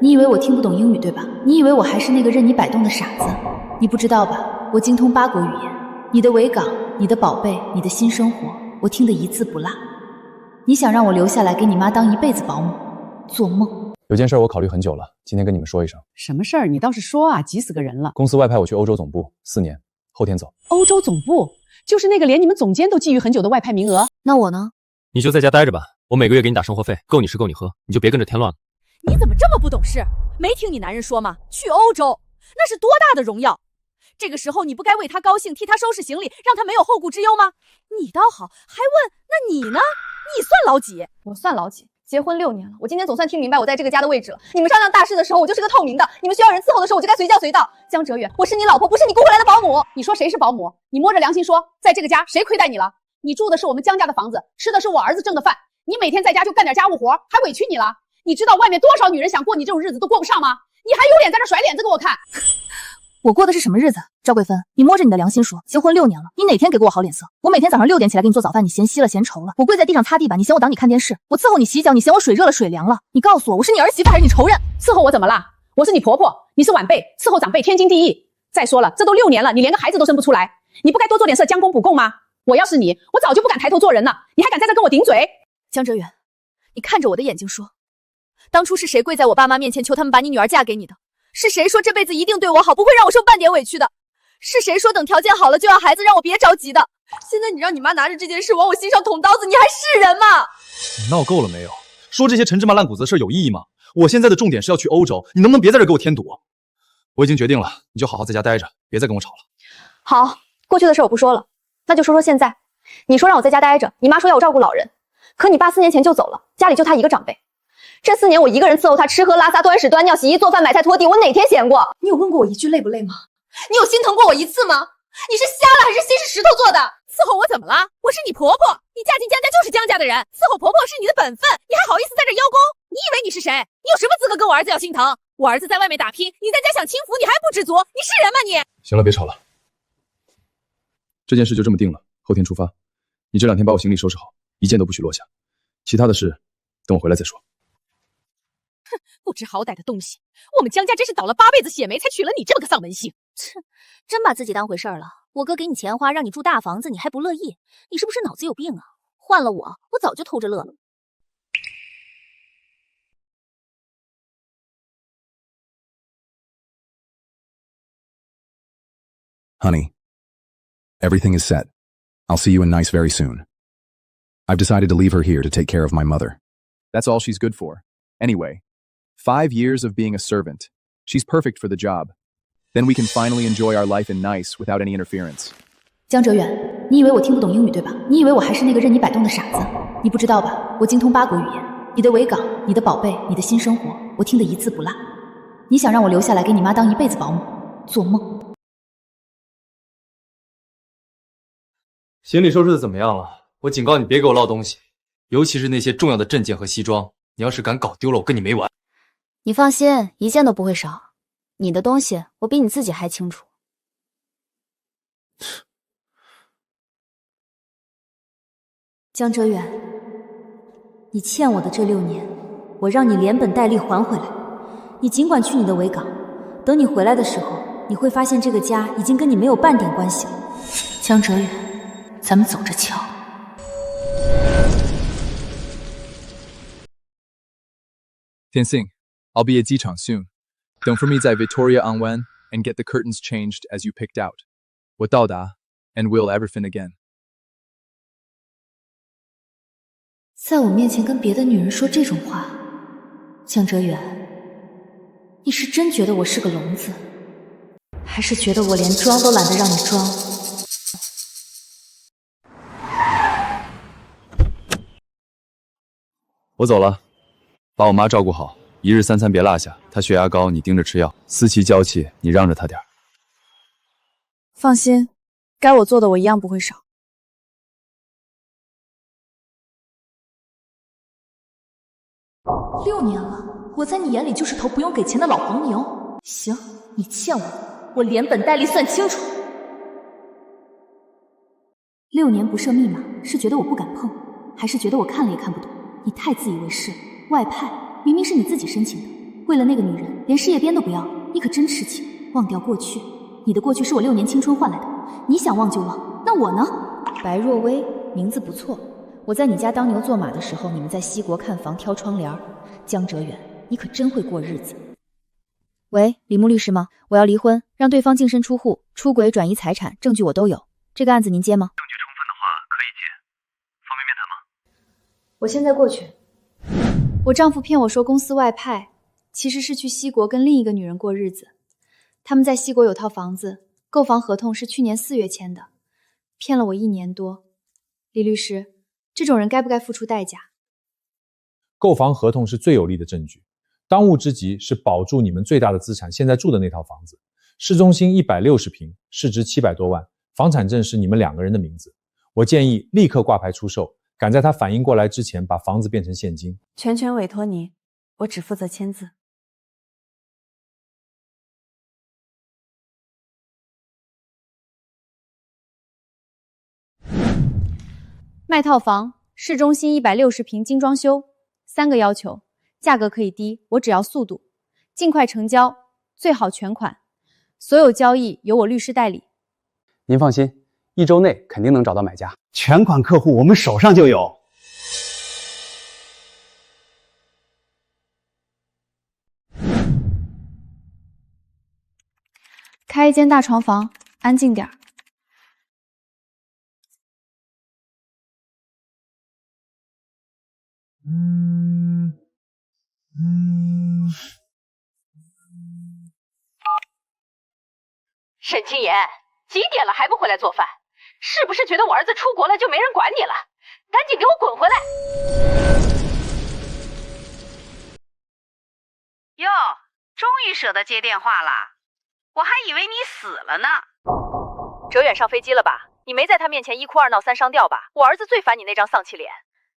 你以为我听不懂英语对吧？你以为我还是那个任你摆动的傻子？你不知道吧？我精通8国语言，你的维港，你的宝贝，你的新生活，我听得一字不落。你想让我留下来给你妈当一辈子保姆？做梦！有件事我考虑很久了，今天跟你们说一声。什么事儿？你倒是说啊，急死个人了。公司外派我去欧洲总部4年，后天走。欧洲总部就是那个连你们总监都觊觎很久的外派名额。那我呢？你就在家待着吧，我每个月给你打生活费，够你吃够你喝，你就别跟着添乱了。你怎么这么不懂事？没听你男人说吗？去欧洲，那是多大的荣耀！这个时候你不该为他高兴，替他收拾行李，让他没有后顾之忧吗？你倒好，还问那你呢？你算老几？我算老几？结婚6年了，我今天总算听明白我在这个家的位置了。你们商量大事的时候，我就是个透明的；你们需要人伺候的时候，我就该随叫随到。江哲远，我是你老婆，不是你雇回来的保姆。你说谁是保姆？你摸着良心说，在这个家谁亏待你了？你住的是我们江家的房子，吃的是我儿子挣的饭，你每天在家就干点家务活，还委屈你了？你知道外面多少女人想过你这种日子都过不上吗？你还有脸在这甩脸子给我看？我过的是什么日子？赵贵芬，你摸着你的良心说，结婚6年了，你哪天给过我好脸色？我每天早上6点起来给你做早饭，你嫌稀了嫌稠了；我跪在地上擦地板，你嫌我挡你看电视；我伺候你洗脚，你嫌我水热了水凉了。你告诉我，我是你儿媳妇还是你仇人？伺候我怎么啦？我是你婆婆，你是晚辈，伺候长辈天经地义。再说了，这都6年了，你连个孩子都生不出来，你不该多做点事将功补过吗？我要是你，我早就不敢抬头做人了，你还敢在这跟我顶嘴？江哲远，你看着我的眼睛说，当初是谁跪在我爸妈面前求他们把你女儿嫁给你的？是谁说这辈子一定对我好，不会让我受半点委屈的？是谁说等条件好了就要孩子，让我别着急的？现在你让你妈拿着这件事往我心上捅刀子，你还是人吗？你闹够了没有？说这些陈芝麻烂谷子的事有意义吗？我现在的重点是要去欧洲，你能不能别在这给我添堵？我已经决定了，你就好好在家待着，别再跟我吵了。好，过去的事我不说了，那就说说现在。你说让我在家待着，你妈说要我照顾老人，可你爸4年前就走了，家里就他一个长辈。这4年我一个人伺候他吃喝拉撒、端屎端尿、洗衣做饭、买菜拖地，我哪天闲过？你有问过我一句累不累吗？你有心疼过我一次吗？你是瞎了还是心是石头做的？伺候我怎么了？我是你婆婆，你嫁进江家就是江家的人，伺候婆婆是你的本分，你还好意思在这邀功？你以为你是谁？你有什么资格跟我儿子要心疼？我儿子在外面打拼，你在家享清福，你还不知足？你是人吗你？行了，别吵了，这件事就这么定了，后天出发。你这2天把我行李收拾好，一件都不许落下。其他的事等我回来再说。哼，不知好歹的东西！我们江家真是倒了8辈子血霉，才娶了你这么个丧门星。切，真把自己当回事儿了。我哥给你钱花，让你住大房子，你还不乐意？你是不是脑子有病啊？换了我早就偷着乐了。Honey, everything is set. I'll see you in Nice very soon. I've decided to leave her here to take care of my mother. That's all she's good for. Anyway, 5 years of being a servant. She's perfect for the job. Then we can finally enjoy our life in Nice without any interference. 江哲远，你以为我听不懂英语对吧？你以为我还是那个任你摆动的傻子？你不知道吧？我精通8国语言，你的维港，你的宝贝，你的新生活，我听得一字不落。你想让我留下来给你妈当一辈子保姆？做梦！行李收拾的怎么样了？我警告你别给我落东西，尤其是那些重要的证件和西装，你要是敢搞丢了，我跟你没完。你放心，一件都不会少。你的东西我比你自己还清楚。江哲远，你欠我的这6年，我让你连本带利还回来。你尽管去你的维港，等你回来的时候，你会发现这个家已经跟你没有半点关系了。江哲远，咱们走着瞧。天信 I'll be at 机场 soon. Don't for me 在 Victoria on Wen and get the curtains changed as you picked out. 我到达 and we'll ever fin again. 在我面前跟别的女人说这种话，江哲远，你是真觉得我是个聋子，还是觉得我连装都懒得让你装？我走了，把我妈照顾好，1日3餐别落下。她血压高，你盯着吃药；思琪娇气，你让着她点儿。放心，该我做的我一样不会少。6年了，我在你眼里就是头不用给钱的老黄牛。行，你欠我，我连本带利算清楚。6年不设密码，是觉得我不敢碰，还是觉得我看了也看不懂？你太自以为是，外派明明是你自己申请的，为了那个女人，连事业编都不要，你可真痴情，忘掉过去。你的过去是我6年青春换来的，你想忘就忘，那我呢？白若薇，名字不错。我在你家当牛做马的时候，你们在西国看房挑窗帘。江哲远，你可真会过日子。喂，李牧律师吗？我要离婚，让对方净身出户，出轨转移财产，证据我都有。这个案子您接吗？证据充分的话可以接，方便面谈吗？我现在过去。我丈夫骗我说公司外派，其实是去西国跟另一个女人过日子。他们在西国有套房子，购房合同是去年4月签的，骗了我1年多。李律师，这种人该不该付出代价？购房合同是最有力的证据，当务之急是保住你们最大的资产，现在住的那套房子。市中心160平，市值700多万，房产证是你们2个人的名字。我建议立刻挂牌出售，赶在他反应过来之前把房子变成现金。全权委托你，我只负责签字。卖套房，市中心160平精装修，3个要求，价格可以低，我只要速度，尽快成交，最好全款，所有交易由我律师代理。您放心，1周内肯定能找到买家。全款客户我们手上就有。开一间大床房，安静点儿。沈清言，几点了还不回来做饭？是不是觉得我儿子出国了就没人管你了？赶紧给我滚回来！哟，终于舍得接电话了，我还以为你死了呢。哲远上飞机了吧？你没在他面前一哭二闹三上吊吧？我儿子最烦你那张丧气脸。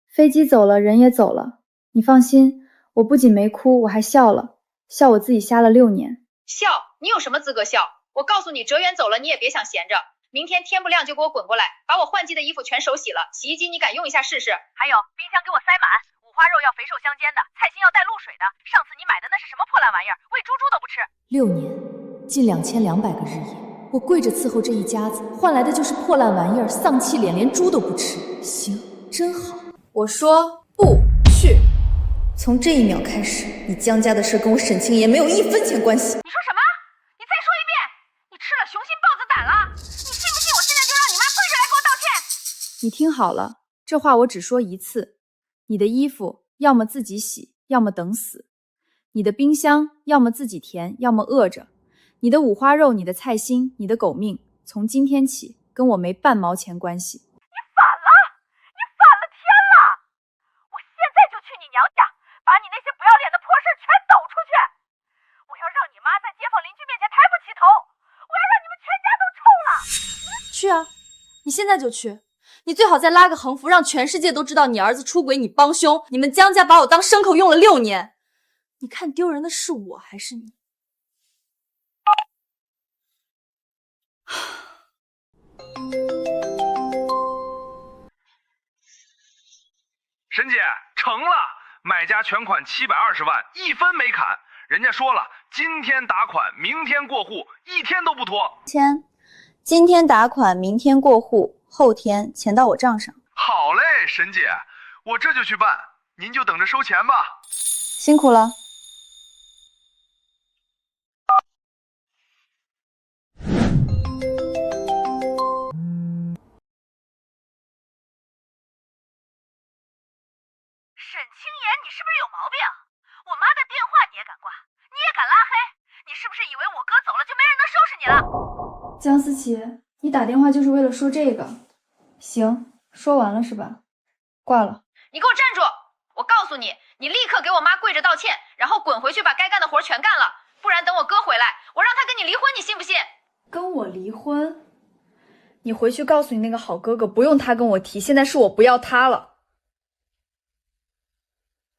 飞机走了，人也走了，你放心，我不仅没哭，我还笑了，笑我自己瞎了6年。笑？你有什么资格笑？我告诉你，哲远走了，你也别想闲着。明天天不亮就给我滚过来，把我换季的衣服全手洗了，洗衣机你敢用一下试试？还有，冰箱给我塞满，五花肉要肥瘦相间的，菜心要带露水的。上次你买的那是什么破烂玩意儿，喂猪猪都不吃。6年，近2200个日夜，我跪着伺候这一家子，换来的就是破烂玩意儿，丧气脸，连猪都不吃。行，真好。我说不去。从这一秒开始，你江家的事跟我沈清言没有1分钱关系。你说什么？你再说一遍！你吃了雄心豹子胆了！你信不信我现在就让你妈跪着来给我道歉？你听好了，这话我只说1次。你的衣服要么自己洗，要么等死。你的冰箱要么自己填，要么饿着。你的五花肉，你的菜心，你的狗命，从今天起跟我没半毛钱关系。你反了！你反了天了！我现在就去你娘家，把你那些不要脸的破事全抖出去！我要让你妈在街坊邻居面前抬不起头！我要让你们全家都臭了！去啊，你现在就去。你最好再拉个横幅，让全世界都知道你儿子出轨，你帮凶，你们江家把我当牲口用了6年。你看丢人的是我还是你？沈姐，成了，买家全款720万，1分没砍。人家说了，今天打款，明天过户，1天都不拖。今天打款，明天过户，后天钱到我账上。好嘞，沈姐，我这就去办，您就等着收钱吧。辛苦了。沈清言，你是不是有毛病？我妈的电话你也敢挂，你也敢拉黑？你是不是以为我哥走了就没人能收拾你了？江思琪，你打电话就是为了说这个？行，说完了是吧？挂了。你给我站住！我告诉你，你立刻给我妈跪着道歉，然后滚回去把该干的活全干了，不然等我哥回来，我让他跟你离婚，你信不信？跟我离婚？你回去告诉你那个好哥哥，不用他跟我提，现在是我不要他了。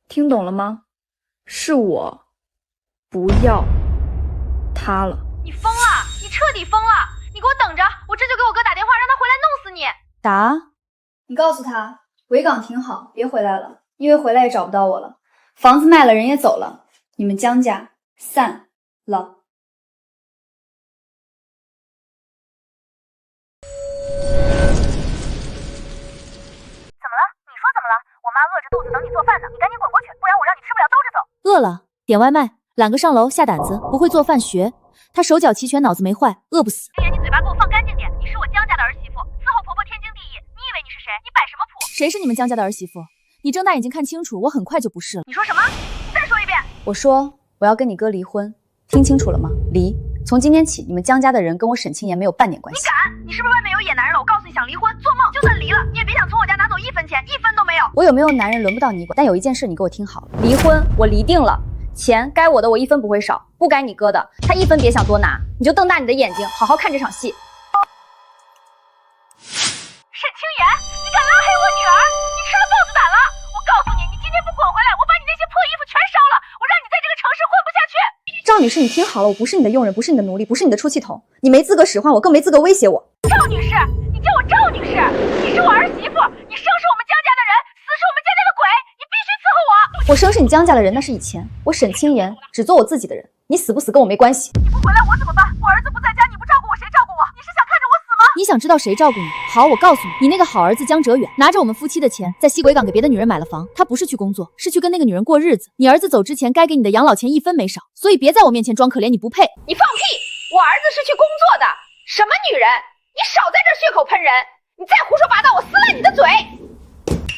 听懂了吗？是我不要他了。你疯了！你彻底疯了！你给我等着，我这就给我哥打电话，让他回来弄死你。打？你告诉他维港挺好，别回来了，因为回来也找不到我了。房子卖了，人也走了，你们江家散了。怎么了？你说怎么了？我妈饿着肚子等你做饭呢，你赶紧滚过去，不然我让你吃不了兜着走。饿了，点外卖，懒个上楼下胆子，不会做饭学。他手脚齐全，脑子没坏，饿不死。青言，你嘴巴给我放干净点，你是我江家的儿媳妇，伺候婆婆天经地义。你以为你是谁？你摆什么谱？谁是你们江家的儿媳妇？你睁大眼睛看清楚，我很快就不是了。你说什么？你再说一遍。我说我要跟你哥离婚，听清楚了吗？离。从今天起，你们江家的人跟我沈清言没有半点关系。你敢？你是不是外面有野男人了？我告诉你，想离婚，做梦！就算离了，你也别想从我家拿走1分钱，1分都没有。我有没有男人轮不到你管，但有一件事你给我听好了，离婚我离定了，钱该我的我1分不会少，不该你哥的他1分别想多拿，你就瞪大你的眼睛，好好看这场戏。沈清言，你敢拉黑我女儿？你吃了豹子胆了！我告诉你，你今天不滚回来，我把你那些破衣服全烧了，我让你在这个城市混不下去。赵女士，你听好了，我不是你的佣人，不是你的奴隶，不是你的出气筒，你没资格使唤我，更没资格威胁我。赵女士，你叫我赵女士，你是我儿媳妇，你生是我们江家的人，死是我们江家的鬼，你必须伺候我。我生是你江家的人，那是以前，我沈清言只做我自己的人，你死不死跟我没关系。你不回来我怎么办？我儿子不在家，你不照顾我谁照顾我？你是想看着我死吗？你想知道谁照顾你？好，我告诉你，你那个好儿子江哲远拿着我们夫妻的钱，在西鬼港给别的女人买了房。他不是去工作，是去跟那个女人过日子。你儿子走之前该给你的养老钱1分没少，所以别在我面前装可怜，你不配。你放屁！我儿子是去工作的，什么女人？你少在这血口喷人！你再胡说八道，我撕烂你的嘴！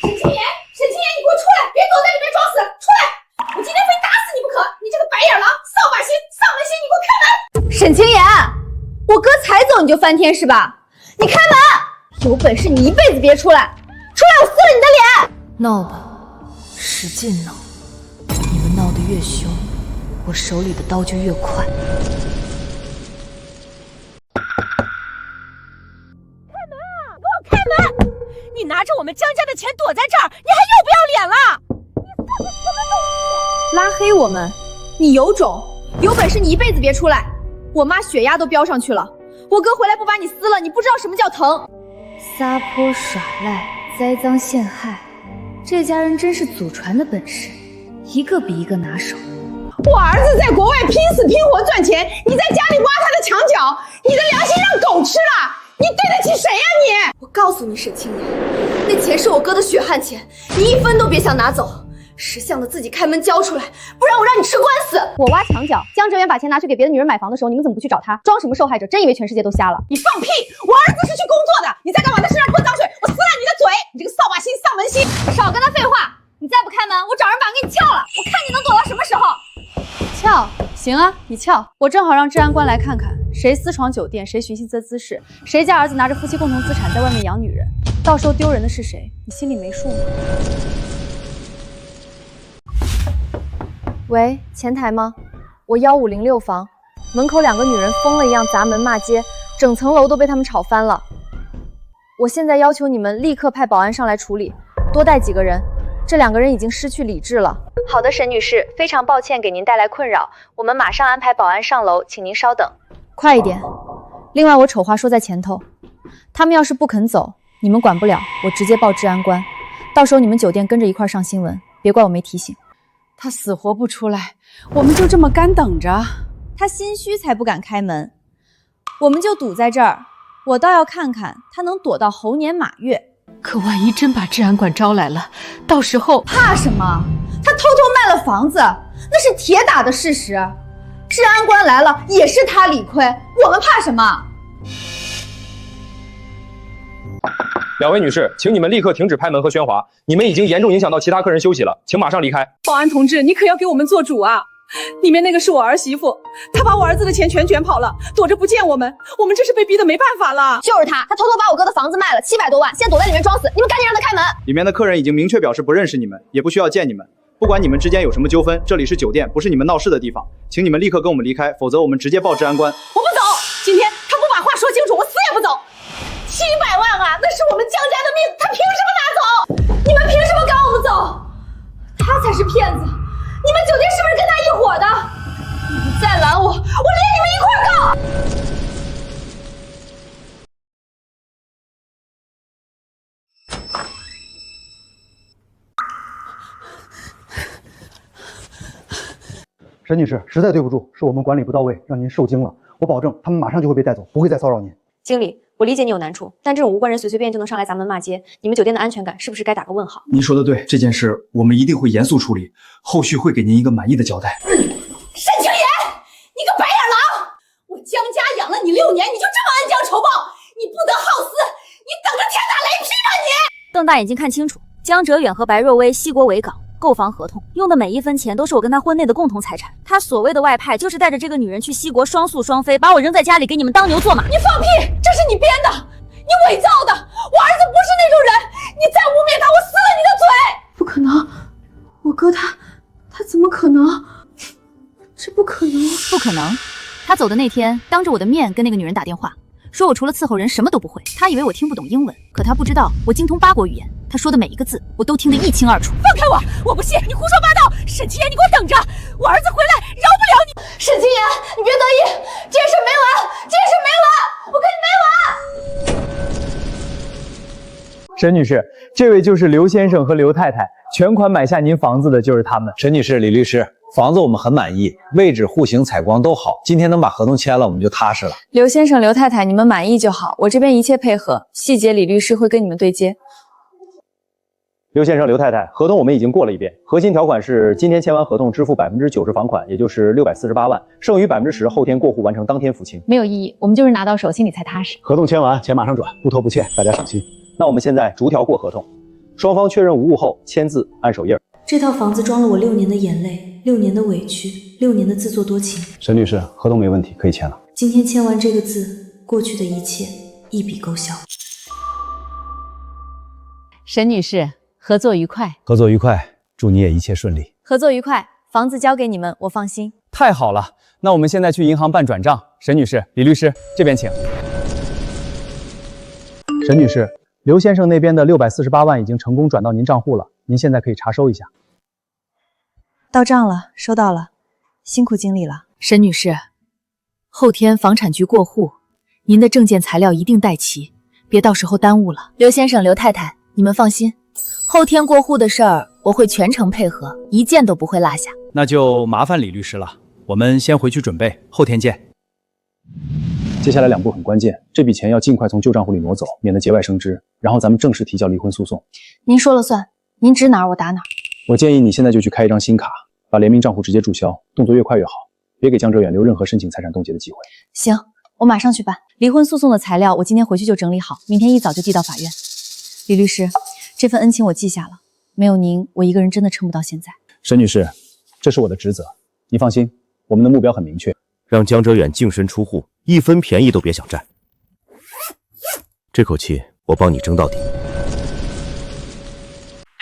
沈清言，沈清言，你给我出来！别躲在里面装死，出来！我今天非打死你不可！你这个白眼狼，扫把星，丧门星，你给我开门！沈清言，我哥才走你就翻天是吧？你开门！有本事你一辈子别出来！出来我撕了你的脸！闹吧，使劲闹！你们闹得越凶，我手里的刀就越快。开门！你拿着我们江家的钱躲在这儿，你还要不要脸了？拉黑我们，你有种！有本事你一辈子别出来！我妈血压都飙上去了，我哥回来不把你撕了，你不知道什么叫疼。撒泼耍赖，栽赃陷害，这家人真是祖传的本事，一个比一个拿手。我儿子在国外拼死拼活赚钱，你在家里挖他的墙角，你的良心让狗吃了！你对得起谁呀你？我告诉你沈清言，那钱是我哥的血汗钱，你1分都别想拿走。识相的自己开门交出来，不然我让你吃官司！我挖墙角，江哲远把钱拿去给别的女人买房的时候，你们怎么不去找他？装什么受害者？真以为全世界都瞎了？你放屁！我儿子是去工作的，你在干嘛？在身上泼脏水！我撕烂你的嘴！你这个扫把星、丧门星！少跟他废话！你再不开门，我找人把给你撬了！我看你能躲到什么时候！撬？行啊，你撬！我正好让治安官来看看，谁私闯酒店，谁寻衅滋事，谁家儿子拿着夫妻共同资产在外面养女人，到时候丢人的是谁？你心里没数吗？喂，前台吗？我1506房，门口2个女人疯了一样砸门骂街，整层楼都被他们吵翻了。我现在要求你们立刻派保安上来处理，多带几个人，这2个人已经失去理智了。好的，沈女士，非常抱歉给您带来困扰，我们马上安排保安上楼，请您稍等。快一点。另外，我丑话说在前头，他们要是不肯走，你们管不了，我直接报治安官，到时候你们酒店跟着一块上新闻，别怪我没提醒。他死活不出来，我们就这么干等着。他心虚才不敢开门，我们就堵在这儿。我倒要看看他能躲到猴年马月。可万一真把治安官招来了，到时候怕什么？他偷偷卖了房子，那是铁打的事实。治安官来了也是他理亏，我们怕什么2位女士，请你们立刻停止拍门和喧哗，你们已经严重影响到其他客人休息了，请马上离开。保安同志，你可要给我们做主啊！里面那个是我儿媳妇，她把我儿子的钱全卷跑了，躲着不见我们这是被逼得没办法了。就是他偷偷把我哥的房子卖了700多万，现在躲在里面装死，你们赶紧让他开门。里面的客人已经明确表示不认识你们，也不需要见你们。不管你们之间有什么纠纷，这里是酒店，不是你们闹事的地方，请你们立刻跟我们离开，否则我们直接报治安官。我不走！今天他不把话说清楚，我死也不走。700万啊，那是我们江家的命，他凭什么拿走？你们凭什么赶我们走？他才是骗子！你们酒店是不是跟他一伙的？你们再拦我，我连你们一块儿告！沈女士，实在对不住，是我们管理不到位，让您受惊了。我保证他们马上就会被带走，不会再骚扰您。经理，我理解你有难处，但这种无关人随随便就能上来砸门骂街，你们酒店的安全感是不是该打个问号？您说的对，这件事我们一定会严肃处理，后续会给您一个满意的交代。沈清言，你个白眼狼！我江家养了你6年，你就这么恩将仇报？你不得好死！你等着天打雷劈吧你！瞪大眼睛看清楚，江哲远和白若薇西国维港购房合同用的每一分钱都是我跟他婚内的共同财产。他所谓的外派，就是带着这个女人去西国双宿双飞，把我扔在家里给你们当牛做马。你放屁！这是你编的，你伪造的！我儿子不是那种人，你再污蔑他，我撕了你的嘴！不可能，我哥他怎么可能？这不可能！不可能！他走的那天，当着我的面跟那个女人打电话，说我除了伺候人什么都不会。他以为我听不懂英文，可他不知道我精通8国语言。他说的每一个字，我都听得一清二楚。放开我！我不信你胡说八道！沈清言，你给我等着！我儿子回来饶不了你！沈清言，你别得意，这件事没完，这件事没完，我跟你没完！沈女士，这位就是刘先生和刘太太，全款买下您房子的就是他们。沈女士、李律师，房子我们很满意，位置、户型、采光都好，今天能把合同签了，我们就踏实了。刘先生、刘太太，你们满意就好，我这边一切配合，细节李律师会跟你们对接。刘先生、刘太太，合同我们已经过了一遍，核心条款是今天签完合同支付90%房款，也就是648万，剩余10%后天过户完成，当天付清。没有异议，我们就是拿到手，心里才踏实。合同签完，钱马上转，不拖不欠，大家省心。那我们现在逐条过合同，双方确认无误后签字按手印。这套房子装了我6年的眼泪，6年的委屈，6年的自作多情。沈女士，合同没问题，可以签了。今天签完这个字，过去的一切一笔勾销。沈女士，合作愉快。合作愉快，祝你也一切顺利。合作愉快，房子交给你们，我放心。太好了，那我们现在去银行办转账。沈女士、李律师这边请。沈女士，刘先生那边的648万已经成功转到您账户了，您现在可以查收一下。到账了，收到了，辛苦经理了。沈女士，后天房产局过户，您的证件材料一定带齐，别到时候耽误了。刘先生、刘太太，你们放心，后天过户的事儿我会全程配合，一件都不会落下。那就麻烦李律师了，我们先回去准备，后天见。接下来2步很关键，这笔钱要尽快从旧账户里挪走，免得节外生枝，然后咱们正式提交离婚诉讼。您说了算，您指哪儿我打哪儿。我建议你现在就去开一张新卡，把联名账户直接注销，动作越快越好，别给江哲远留任何申请财产冻结的机会。行，我马上去办。离婚诉讼的材料我今天回去就整理好，明天一早就递到法院。李律师，这份恩情我记下了，没有您，我一个人真的撑不到现在。沈女士，这是我的职责，你放心，我们的目标很明确，让江哲远净身出户，一分便宜都别想占。这口气我帮你争到底。你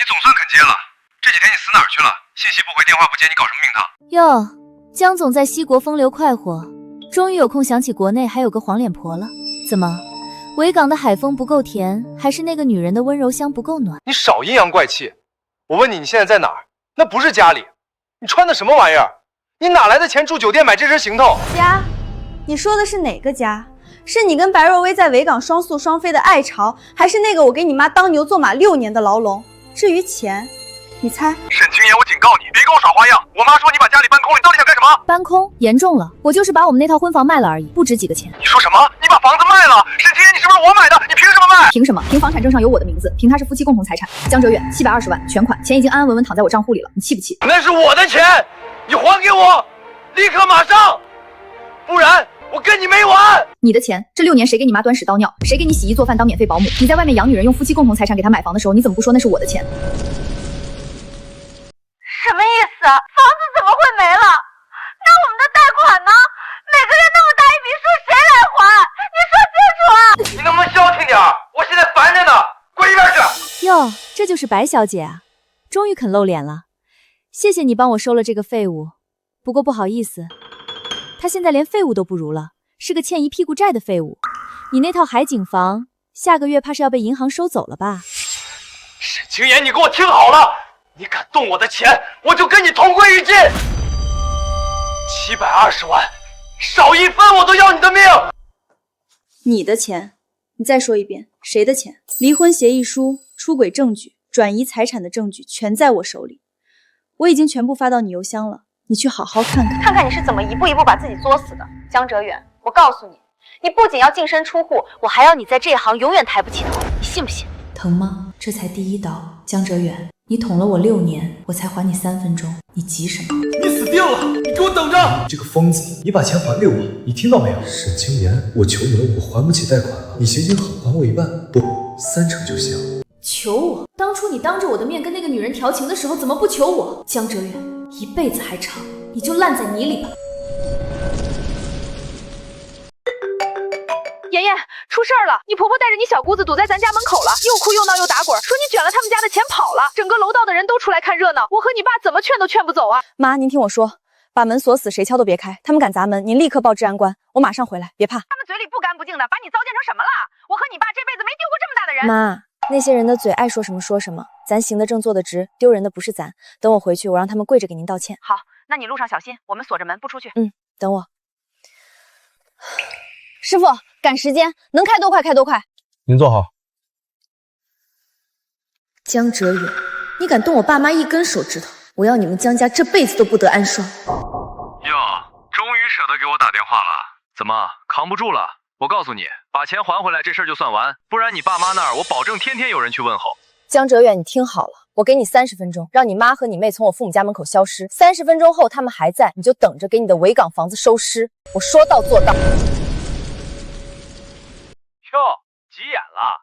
总算肯接了，这几天你死哪儿去了？信息不回，电话不接，你搞什么名堂？哟，江总在西国风流快活，终于有空想起国内还有个黄脸婆了。怎么，维港的海风不够甜，还是那个女人的温柔乡不够暖？你少阴阳怪气！我问你，你现在在哪儿？那不是家里，你穿的什么玩意儿？你哪来的钱住酒店买这身行头？家？你说的是哪个家？是你跟白若薇在维港双宿双飞的爱巢，还是那个我给你妈当牛做马6年的牢笼？至于钱，你猜？沈清言，我警告你，别给我耍花样！我妈说你把家里搬空，你到底想干什么？搬空严重了，我就是把我们那套婚房卖了而已，不值几个钱。你说什么？你把房子卖了？沈清言，你是不是我买的？你凭什么卖？凭什么？凭房产证上有我的名字，凭他是夫妻共同财产。江哲远720万全款，钱已经安安稳稳躺在我账户里了，你气不气？那是我的钱，你还给我，立刻马上，不然我跟你没完！你的钱，这6年谁给你妈端屎倒尿？谁给你洗衣做饭当免费保姆？你在外面养女人，用夫妻共同财产给她买房的时候，你怎么不说那是我的钱？什么意思？房子怎么会没了？那我们的贷款呢？每个月那么大一笔数，谁来还？你说清楚啊！你能不能消停点？我现在烦着呢，滚一边去！哟，这就是白小姐啊，终于肯露脸了。谢谢你帮我收了这个废物，不过不好意思，她现在连废物都不如了，是个欠一屁股债的废物。你那套海景房，下个月怕是要被银行收走了吧？沈清言，你给我听好了！你敢动我的钱，我就跟你同归于尽！720万，少一分我都要你的命！你的钱？你再说一遍，谁的钱？离婚协议书、出轨证据、转移财产的证据全在我手里，我已经全部发到你邮箱了。你去好好看看，看看你是怎么一步一步把自己作死的。江哲远，我告诉你，你不仅要净身出户，我还要你在这行永远抬不起头，你信不信？疼吗？这才第一刀。江哲远，你捅了我6年，我才还你3分钟，你急什么？你死定了！你给我等着！你这个疯子，你把钱还给我，你听到没有？沈清言，我求你了，我还不起贷款了，你行行好，还我一半，不，3成就行。求我？当初你当着我的面跟那个女人调情的时候，怎么不求我？江哲远，一辈子还长，你就烂在泥里吧。妍妍，出事儿了！你婆婆带着你小姑子堵在咱家门口了，又哭又闹又打滚，说你卷了他们家的钱跑了，整个楼道的人都出来看热闹，我和你爸怎么劝都劝不走啊！妈，您听我说，把门锁死，谁敲都别开，他们敢砸门，您立刻报治安官，我马上回来，别怕。他们嘴里不干不净的，把你糟践成什么了？我和你爸这辈子没丢过这么大的人。妈，那些人的嘴爱说什么说什么，咱行得正坐得直，丢人的不是咱。等我回去，我让他们跪着给您道歉。好，那你路上小心，我们锁着门不出去。等我。师傅，赶时间，能开多快开多快。您坐好。江哲远，你敢动我爸妈一根手指头，我要你们江家这辈子都不得安双。哟，终于舍得给我打电话了，怎么扛不住了？我告诉你，把钱还回来，这事儿就算完，不然你爸妈那儿我保证天天有人去问候。江哲远，你听好了，我给你30分钟，让你妈和你妹从我父母家门口消失。30分钟后他们还在，你就等着给你的维港房子收尸。我说到做到。哟，急眼了，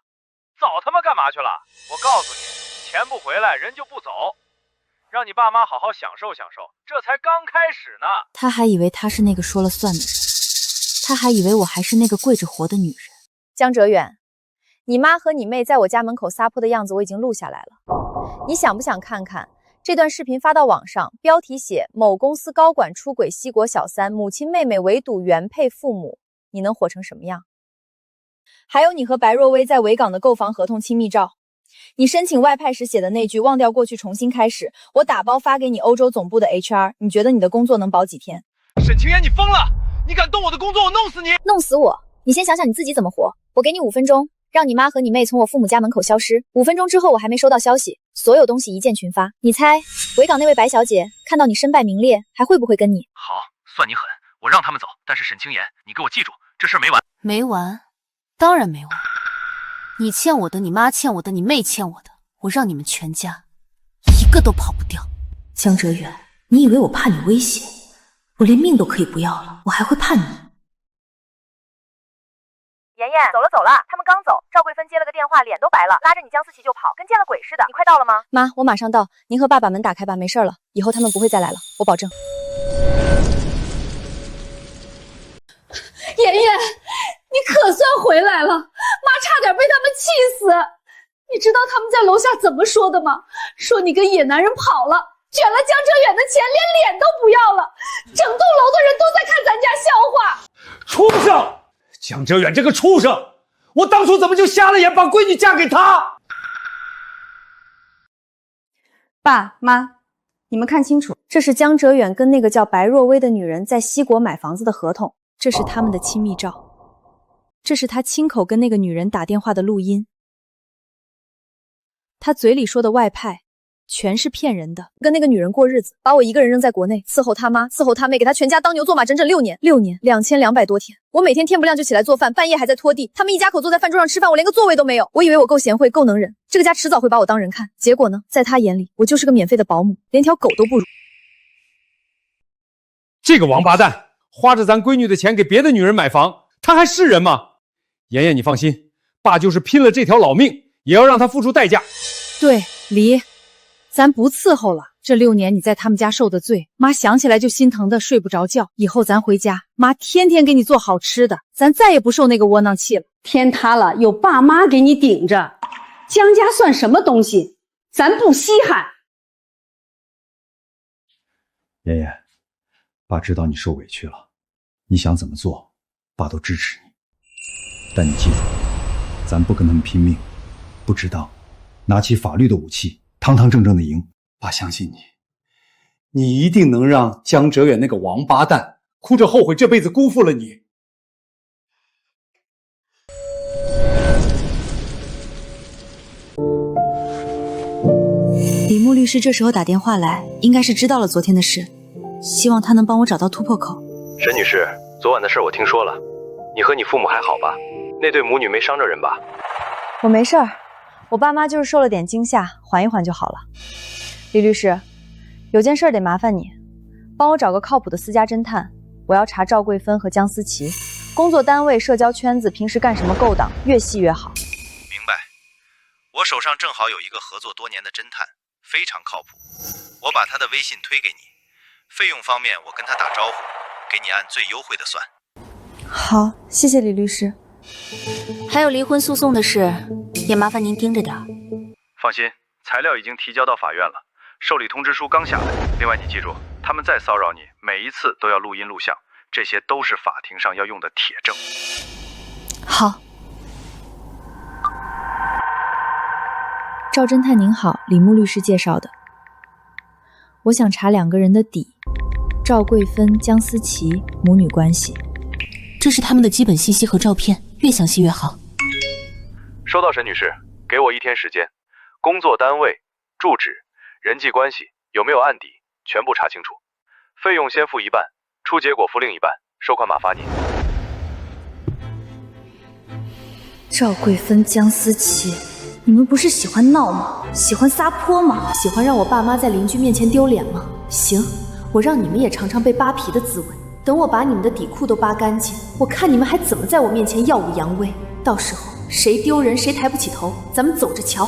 早他妈干嘛去了？我告诉你，钱不回来人就不走，让你爸妈好好享受享受，这才刚开始呢。他还以为他是那个说了算的人，他还以为我还是那个跪着活的女人。江哲远，你妈和你妹在我家门口撒泼的样子我已经录下来了，你想不想看看？这段视频发到网上，标题写某公司高管出轨西国小三，母亲妹妹围堵原配父母，你能火成什么样？还有你和白若薇在维港的购房合同亲密照，你申请外派时写的那句忘掉过去重新开始，我打包发给你欧洲总部的 HR， 你觉得你的工作能保几天？沈清言，你疯了！你敢动我的工作，我弄死你！弄死我？你先想想你自己怎么活。我给你5分钟，让你妈和你妹从我父母家门口消失。5分钟之后我还没收到消息，所有东西一键群发。你猜维港那位白小姐看到你身败名裂，还会不会跟你？好，算你狠，我让他们走。但是沈清言，你给我记住，这事儿没完。没完？当然没完。你欠我的，你妈欠我的，你妹欠我的，我让你们全家一个都跑不掉。江哲远，你以为我怕你威胁？我连命都可以不要了，我还会怕你？妍妍，走了，他们刚走，赵桂芬接了个电话，脸都白了，拉着你江思琪就跑，跟见了鬼似的。你快到了吗？妈，我马上到，您和爸把门打开吧，没事了，以后他们不会再来了，我保证。妍妍，你可算回来了，妈差点被他们气死。你知道他们在楼下怎么说的吗？说你跟野男人跑了，卷了江哲远的钱，连脸都不要了，整栋楼的人都在看咱家笑话。畜生！江哲远这个畜生，我当初怎么就瞎了眼把闺女嫁给他？爸妈，你们看清楚，这是江哲远跟那个叫白若薇的女人在西国买房子的合同，这是他们的亲密照，这是他亲口跟那个女人打电话的录音，他嘴里说的外派全是骗人的，跟那个女人过日子，把我一个人扔在国内，伺候他妈，伺候他妹，给他全家当牛做马，整整6年，6年，2200多天。我每天天不亮就起来做饭，半夜还在拖地。他们一家口坐在饭桌上吃饭，我连个座位都没有。我以为我够贤惠，够能忍，这个家迟早会把我当人看。结果呢，在他眼里，我就是个免费的保姆，连条狗都不如。这个王八蛋，花着咱闺女的钱给别的女人买房，他还是人吗？妍妍，你放心，爸就是拼了这条老命，也要让他付出代价。对，离。咱不伺候了，这6年你在他们家受的罪，妈想起来就心疼的睡不着觉。以后咱回家，妈天天给你做好吃的，咱再也不受那个窝囊气了。天塌了，有爸妈给你顶着，江家算什么东西？咱不稀罕。妍妍，爸知道你受委屈了，你想怎么做，爸都支持你。但你记住，咱不跟他们拼命，不值当，拿起法律的武器。堂堂正正的赢，爸相信你，你一定能让江哲远那个王八蛋哭着后悔这辈子辜负了你。李牧律师这时候打电话来，应该是知道了昨天的事。希望他能帮我找到突破口。沈女士，昨晚的事我听说了，你和你父母还好吧？那对母女没伤着人吧？我没事儿，我爸妈就是受了点惊吓，缓一缓就好了。李律师，有件事得麻烦你，帮我找个靠谱的私家侦探，我要查赵桂芬和江思琪，工作单位、社交圈子，平时干什么勾当，越细越好。明白。我手上正好有一个合作多年的侦探，非常靠谱，我把他的微信推给你，费用方面我跟他打招呼，给你按最优惠的算。好，谢谢李律师。还有离婚诉讼的事，也麻烦您盯着点。放心，材料已经提交到法院了，受理通知书刚下来。另外，你记住，他们再骚扰你，每一次都要录音录像，这些都是法庭上要用的铁证。好。赵侦探您好，李牧律师介绍的。我想查2个人的底，赵桂芬、江思琪母女关系。这是他们的基本信息和照片，越详细越好。收到，沈女士，给我1天时间，工作单位、住址、人际关系有没有案底，全部查清楚。费用先付一半，出结果付另一半，收款码发您。赵桂芬、江思琪，你们不是喜欢闹吗？喜欢撒泼吗？喜欢让我爸妈在邻居面前丢脸吗？行，我让你们也尝尝被扒皮的滋味。等我把你们的底裤都扒干净，我看你们还怎么在我面前耀武扬威。到时候谁丢人谁抬不起头，咱们走着瞧。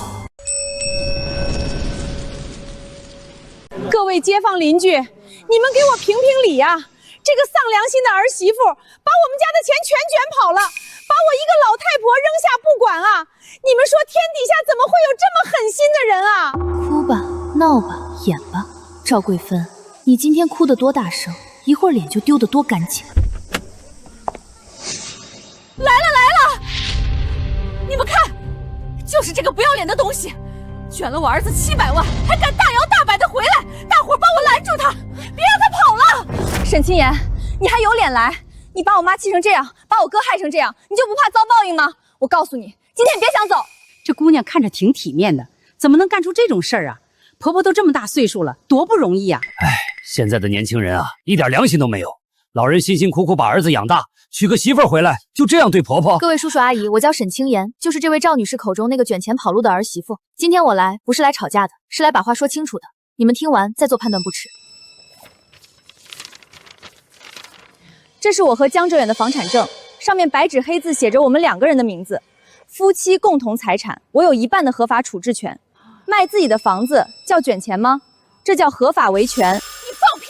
各位街坊邻居，你们给我评评理呀！这个丧良心的儿媳妇把我们家的钱全卷跑了，把我一个老太婆扔下不管啊！你们说天底下怎么会有这么狠心的人啊？哭吧，闹吧，演吧，赵桂芬，你今天哭得多大声，一会儿脸就丢得多干净。来了！你们看，就是这个不要脸的东西，卷了我儿子700万，还敢大摇大摆的回来，大伙帮我拦住他，别让他跑了！沈清言，你还有脸来？你把我妈气成这样，把我哥害成这样，你就不怕遭报应吗？我告诉你，今天你别想走。这姑娘看着挺体面的，怎么能干出这种事儿啊？婆婆都这么大岁数了，多不容易啊！哎，现在的年轻人啊，一点良心都没有。老人辛辛苦苦把儿子养大，娶个媳妇儿回来，就这样对婆婆？各位叔叔阿姨，我叫沈清言，就是这位赵女士口中那个卷钱跑路的儿媳妇。今天我来不是来吵架的，是来把话说清楚的。你们听完再做判断不迟。这是我和江哲远的房产证，上面白纸黑字写着我们2个人的名字，夫妻共同财产，我有1半的合法处置权。卖自己的房子叫卷钱吗？这叫合法维权。你放屁！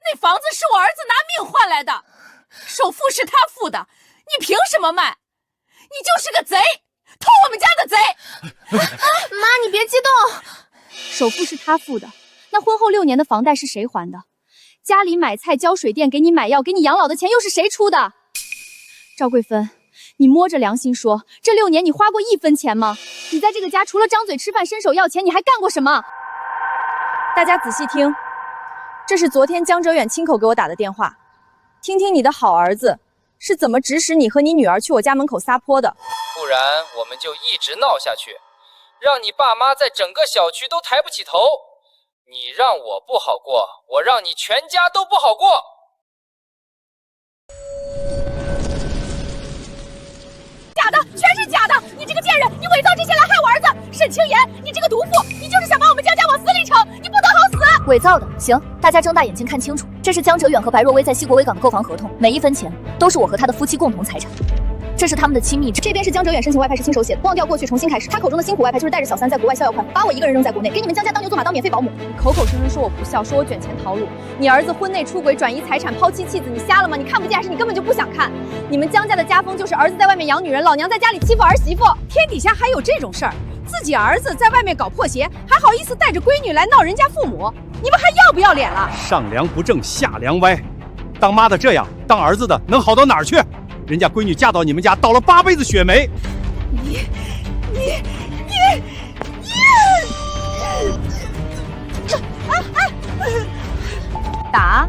那房子是我儿子拿命换来的，首付是他付的，你凭什么卖？你就是个贼，偷我们家的贼！妈，你别激动。首付是他付的，那婚后6年的房贷是谁还的？家里买菜、交水电、给你买药、给你养老的钱又是谁出的？赵桂芬，你摸着良心说，这6年你花过1分钱吗？你在这个家除了张嘴吃饭、伸手要钱，你还干过什么？大家仔细听，这是昨天江哲远亲口给我打的电话，听听你的好儿子是怎么指使你和你女儿去我家门口撒泼的。不然我们就一直闹下去，让你爸妈在整个小区都抬不起头。你让我不好过，我让你全家都不好过。假的，全是假的！你这个贱人，你伪造这些来害我儿子！沈清言，你这个毒妇，你就是想把我们江家往死里扯！你不得好死！伪造的，行，大家睁大眼睛看清楚，这是江哲远和白若薇在西国维港的购房合同，每1分钱都是我和他的夫妻共同财产。这是他们的亲密。这边是江哲远申请外派是亲手写的，忘掉过去重新开始。他口中的辛苦外派就是带着小3在国外逍遥快，把我一个人扔在国内，给你们江家当牛做马当免费保姆。你口口声声说我不孝，说我卷钱逃路。你儿子婚内出轨转移财产，抛妻弃子，你瞎了吗？你看不见还是你根本就不想看？你们江家的家风就是儿子在外面养女人，老娘在家里欺负儿媳妇。天底下还有这种事儿？自己儿子在外面搞破鞋，还好意思带着闺女来闹人家父母？你们还要不要脸了？上梁不正下梁歪，当妈的这样，当儿子的能好到哪儿去？人家闺女嫁到你们家，倒了8辈子血霉。打！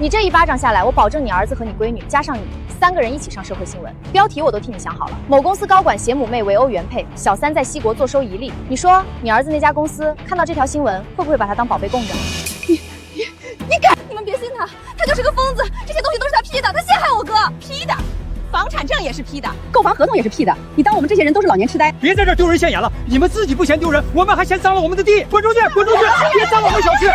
你这一巴掌下来，我保证你儿子和你闺女加上你3个人一起上社会新闻，标题我都替你想好了。某公司高管携母妹围殴原配，小3在西国坐收1例。你说你儿子那家公司看到这条新闻，会不会把他当宝贝供着？你敢！他，他就是个疯子，这些东西都是他批的，他陷害我哥。批的，房产证也是批的，购房合同也是批的。你当我们这些人都是老年痴呆？别在这丢人现眼了，你们自己不嫌丢人，我们还嫌脏了我们的地。滚出去，滚出去！别脏了我们小区！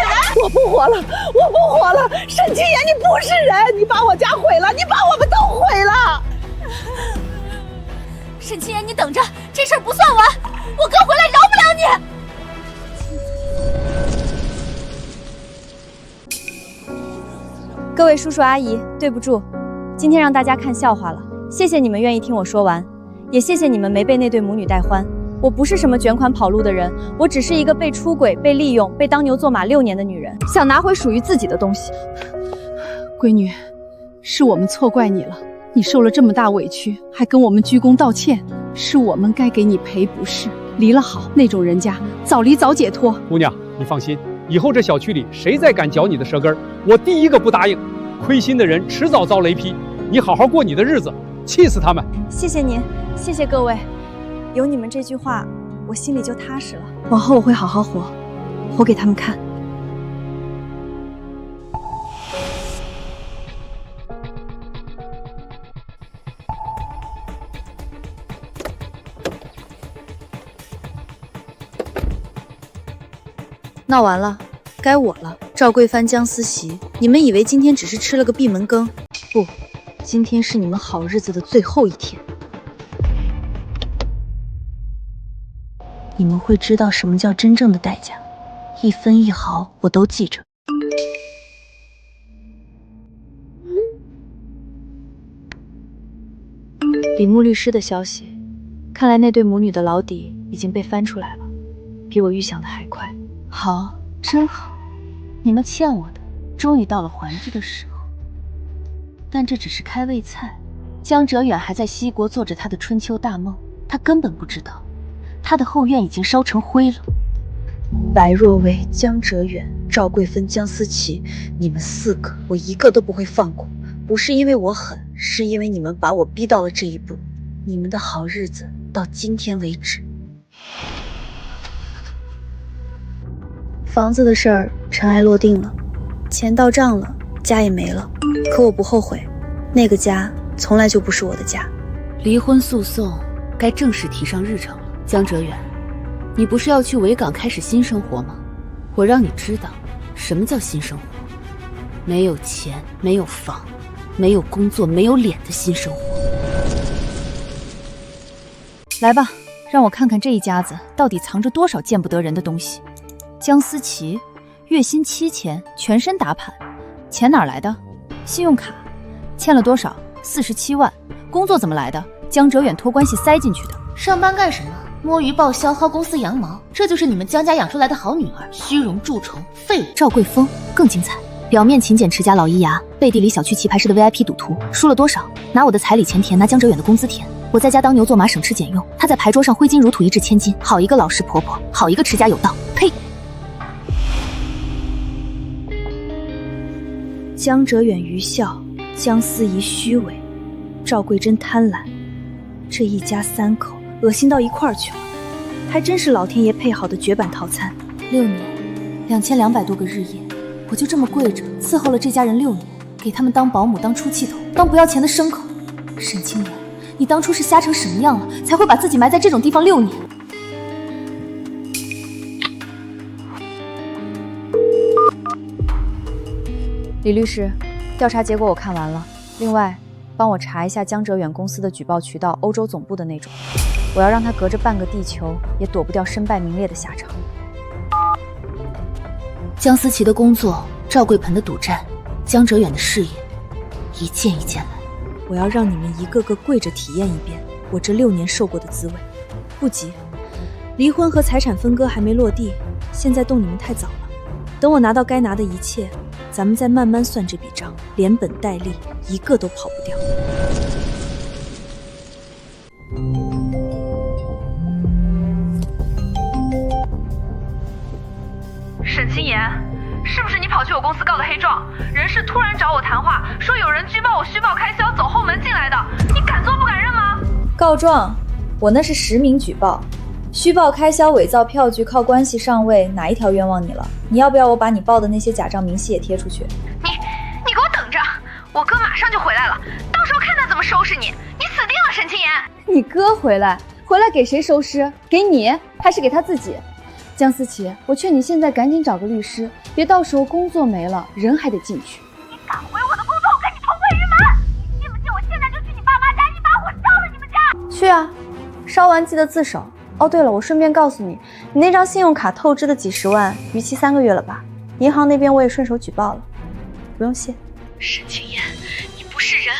我不活了，我不活了！沈清言，你不是人，你把我家毁了，你把我们都毁了。沈清言，你等着，这事儿不算完，我哥回来饶不了你。各位叔叔阿姨，对不住，今天让大家看笑话了。谢谢你们愿意听我说完，也谢谢你们没被那对母女带欢。我不是什么卷款跑路的人，我只是一个被出轨、被利用、被当牛做马6年的女人，想拿回属于自己的东西。闺女，是我们错怪你了，你受了这么大委屈，还跟我们鞠躬道歉，是我们该给你赔不是。离了好，那种人家早离早解脱。姑娘，你放心，以后这小区里谁再敢嚼你的舌根，我第一个不答应。亏心的人迟早遭雷劈，你好好过你的日子，气死他们。谢谢您，谢谢各位，有你们这句话，我心里就踏实了。往后我会好好活，活给他们看。闹完了，该我了。赵桂帆、江思琪，你们以为今天只是吃了个闭门羹？不，今天是你们好日子的最后一天。你们会知道什么叫真正的代价，一分一毫我都记着。李牧律师的消息，看来那对母女的老底已经被翻出来了，比我预想的还快。好，真好，你们欠我的终于到了还击的时候。但这只是开胃菜，江哲远还在西国做着他的春秋大梦，他根本不知道，他的后院已经烧成灰了。白若薇、江哲远、赵桂芬、江思琪，你们4个，我一个都不会放过。不是因为我狠，是因为你们把我逼到了这一步。你们的好日子到今天为止。房子的事儿尘埃落定了，钱到账了，家也没了。可我不后悔，那个家从来就不是我的家。离婚诉讼该正式提上日程了。江哲远，你不是要去维港开始新生活吗？我让你知道什么叫新生活，没有钱，没有房，没有工作，没有脸的新生活。来吧，让我看看这一家子到底藏着多少见不得人的东西。江思琪，月薪7000，全身打盘，钱哪来的？信用卡，欠了多少？47万。工作怎么来的？江哲远托关系塞进去的。上班干什么？摸鱼报销，薅公司羊毛，这就是你们江家养出来的好女儿，虚荣蛀虫，废物。赵桂峰更精彩，表面勤俭持家老一牙，背地里小区棋牌室的 VIP 赌徒，输了多少？拿我的彩礼钱填，拿江哲远的工资填。我在家当牛做马，省吃掷用，他在牌桌上挥金如土，一掷千金。好一个老实婆婆，好一个持家有道。呸！江哲远愚孝，江思怡虚伪，赵桂珍贪婪，这一家3口恶心到一块儿去了，还真是老天爷配好的绝版套餐。6年，2200多个日夜，我就这么跪着伺候了这家人6年，给他们当保姆，当出气筒，当不要钱的牲口。沈清言，你当初是瞎成什么样了，才会把自己埋在这种地方6年？李律师，调查结果我看完了。另外，帮我查一下江哲远公司的举报渠道，欧洲总部的那种。我要让他隔着半个地球也躲不掉身败名裂的下场。江思琪的工作，赵桂盆的赌债，江哲远的事业，一件一件来。我要让你们一个个跪着体验一遍我这6年受过的滋味。不急，离婚和财产分割还没落地，现在动你们太早了。等我拿到该拿的一切，咱们再慢慢算这笔账，连本带利，一个都跑不掉。沈清言，是不是你跑去我公司告的黑状？人事突然找我谈话，说有人举报我虚报开销，走后门进来的，你敢做不敢认吗？告状，我那是实名举报。虚报开销、伪造票据、靠关系上位，哪一条冤枉你了？你要不要我把你报的那些假账明细也贴出去？你上就回来了，到时候看他怎么收拾你，你死定了，沈清言。你哥回来给谁收尸？给你还是给他自己？江思琪，我劝你现在赶紧找个律师，别到时候工作没了，人还得进去。你敢毁我的工作，我跟你同归于门！你信不信我现在就去你爸妈家，一把火烧了你们家？去啊，烧完记得自首。哦，对了，我顺便告诉你，你那张信用卡透支的几十万，逾期3个月了吧？银行那边我也顺手举报了，不用谢。沈清言，你不是人，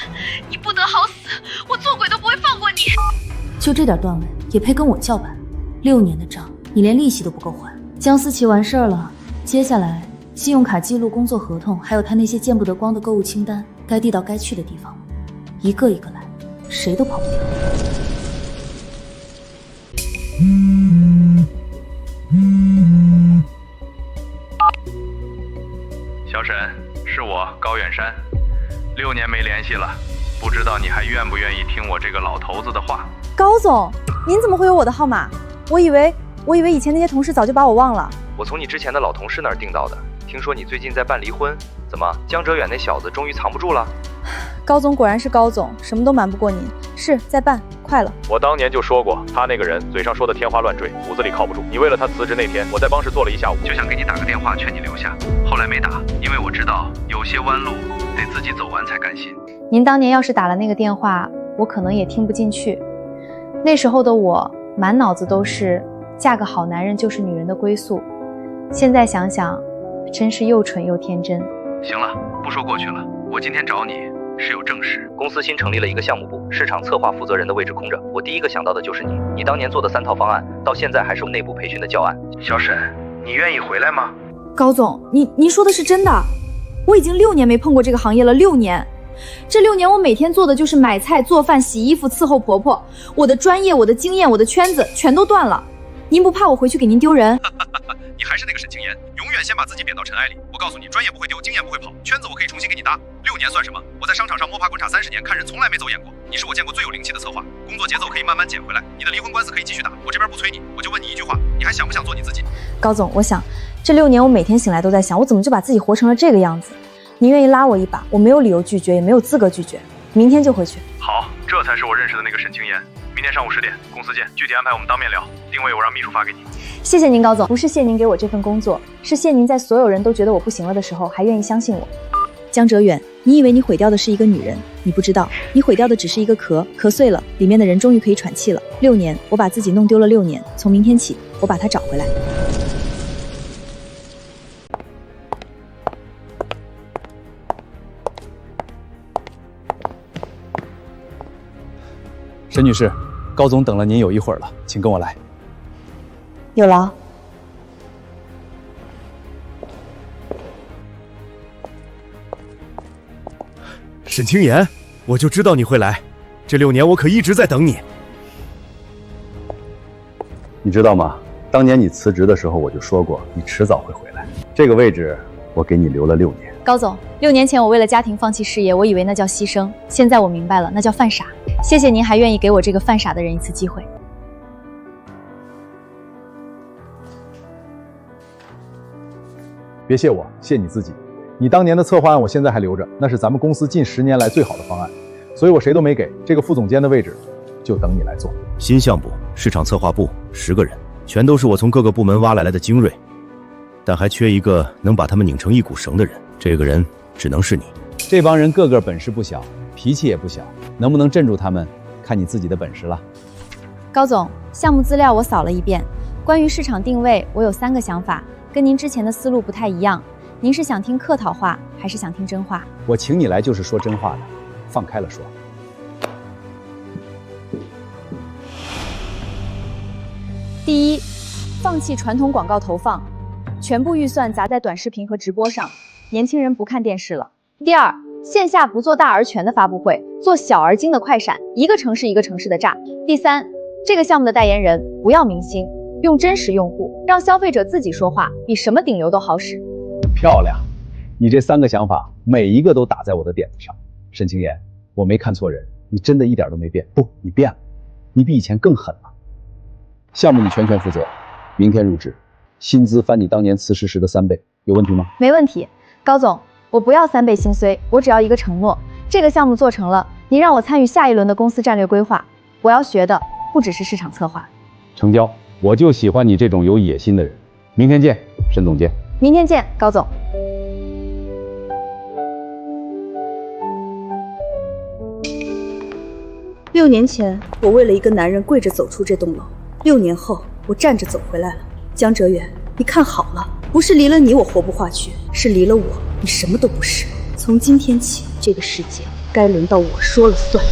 你不得好死，我做鬼都不会放过你。就这点段位也配跟我叫板？6年的账，你连利息都不够还。江思琪完事儿了，接下来信用卡记录、工作合同，还有他那些见不得光的购物清单，该递到该去的地方，一个一个来，谁都跑不掉。小沈，是我高远山，6年没联系了，不知道你还愿不愿意听我这个老头子的话？高总，您怎么会有我的号码？我以为以前那些同事早就把我忘了。我从你之前的老同事那儿订到的，听说你最近在办离婚，怎么江哲远那小子终于藏不住了？高总果然是高总，什么都瞒不过您。是在办，快了。我当年就说过，他那个人嘴上说的天花乱坠，骨子里靠不住。你为了他辞职那天，我在办事做了一下午，就想给你打个电话劝你留下，后来没打，因为我知道有些弯路得自己走完才甘心。您当年要是打了那个电话，我可能也听不进去。那时候的我满脑子都是嫁个好男人就是女人的归宿，现在想想，真是又蠢又天真。行了，不说过去了，我今天找你是有正事。公司新成立了一个项目部，市场策划负责人的位置空着，我第一个想到的就是你。你当年做的3套方案，到现在还是内部培训的教案。小沈，你愿意回来吗？高总，您说的是真的？我已经6年没碰过这个行业了，6年。这6年我每天做的就是买菜、做饭、洗衣服、伺候婆婆，我的专业、我的经验、我的圈子全都断了。您不怕我回去给您丢人？你还是那个沈清言，永远先把自己贬到尘埃里。我告诉你，专业不会丢，经验不会跑，圈子我可以重新给你搭。6年算什么？我在商场上摸爬滚打30年，看人从来没走眼过。你是我见过最有灵气的策划，工作节奏可以慢慢捡回来，你的离婚官司可以继续打。我这边不催你，我就问你一句话，你还想不想做你自己？高总，我想这6年我每天醒来都在想，我怎么就把自己活成了这个样子？您愿意拉我一把，我没有理由拒绝，也没有资格拒绝。明天就回去。好，这才是我认识的那个沈清言。明天上午10点，公司见。具体安排我们当面聊，定位我让秘书发给你。谢谢您，高总。不是谢您给我这份工作，是谢您在所有人都觉得我不行了的时候，还愿意相信我。江哲远，你以为你毁掉的是一个女人，你不知道，你毁掉的只是一个壳，壳碎了，里面的人终于可以喘气了。6年，我把自己弄丢了6年，从明天起，我把它找回来。沈女士，高总等了您有一会儿了，请跟我来。有劳。沈清言，我就知道你会来，这6年我可一直在等你。你知道吗？当年你辞职的时候，我就说过，你迟早会回来。这个位置，我给你留了6年。高总，6年前我为了家庭放弃事业，我以为那叫牺牲，现在我明白了，那叫犯傻。谢谢您还愿意给我这个犯傻的人一次机会。别谢我，谢你自己。你当年的策划案我现在还留着，那是咱们公司近10年来最好的方案，所以我谁都没给，这个副总监的位置就等你来做。新项目、市场策划部10个人，全都是我从各个部门挖来的精锐，但还缺一个能把他们拧成一股绳的人，这个人只能是你。这帮人个个本事不小，脾气也不小，能不能镇住他们，看你自己的本事了。高总，项目资料我扫了一遍，关于市场定位，我有3个想法，跟您之前的思路不太一样。您是想听客套话，还是想听真话？我请你来就是说真话的，放开了说。第一，放弃传统广告投放，全部预算砸在短视频和直播上，年轻人不看电视了。第二，线下不做大而全的发布会，做小而精的快闪，一个城市一个城市的炸。第三，这个项目的代言人不要明星，用真实用户，让消费者自己说话，比什么顶流都好使。漂亮，你这3个想法每一个都打在我的点子上。沈清言，我没看错人，你真的一点都没变。不，你变了，你比以前更狠了。项目你全权负责，明天入职，薪资翻你当年辞职时的3倍，有问题吗？没问题，高总，我不要3倍薪水，我只要一个承诺，这个项目做成了，你让我参与下一轮的公司战略规划，我要学的不只是市场策划。成交，我就喜欢你这种有野心的人。明天见，沈总监。明天见，高总。6年前，我为了一个男人跪着走出这栋楼；6年后，我站着走回来了。江哲远，你看好了，不是离了你我活不下去，是离了我，你什么都不是。从今天起，这个世界该轮到我说了算。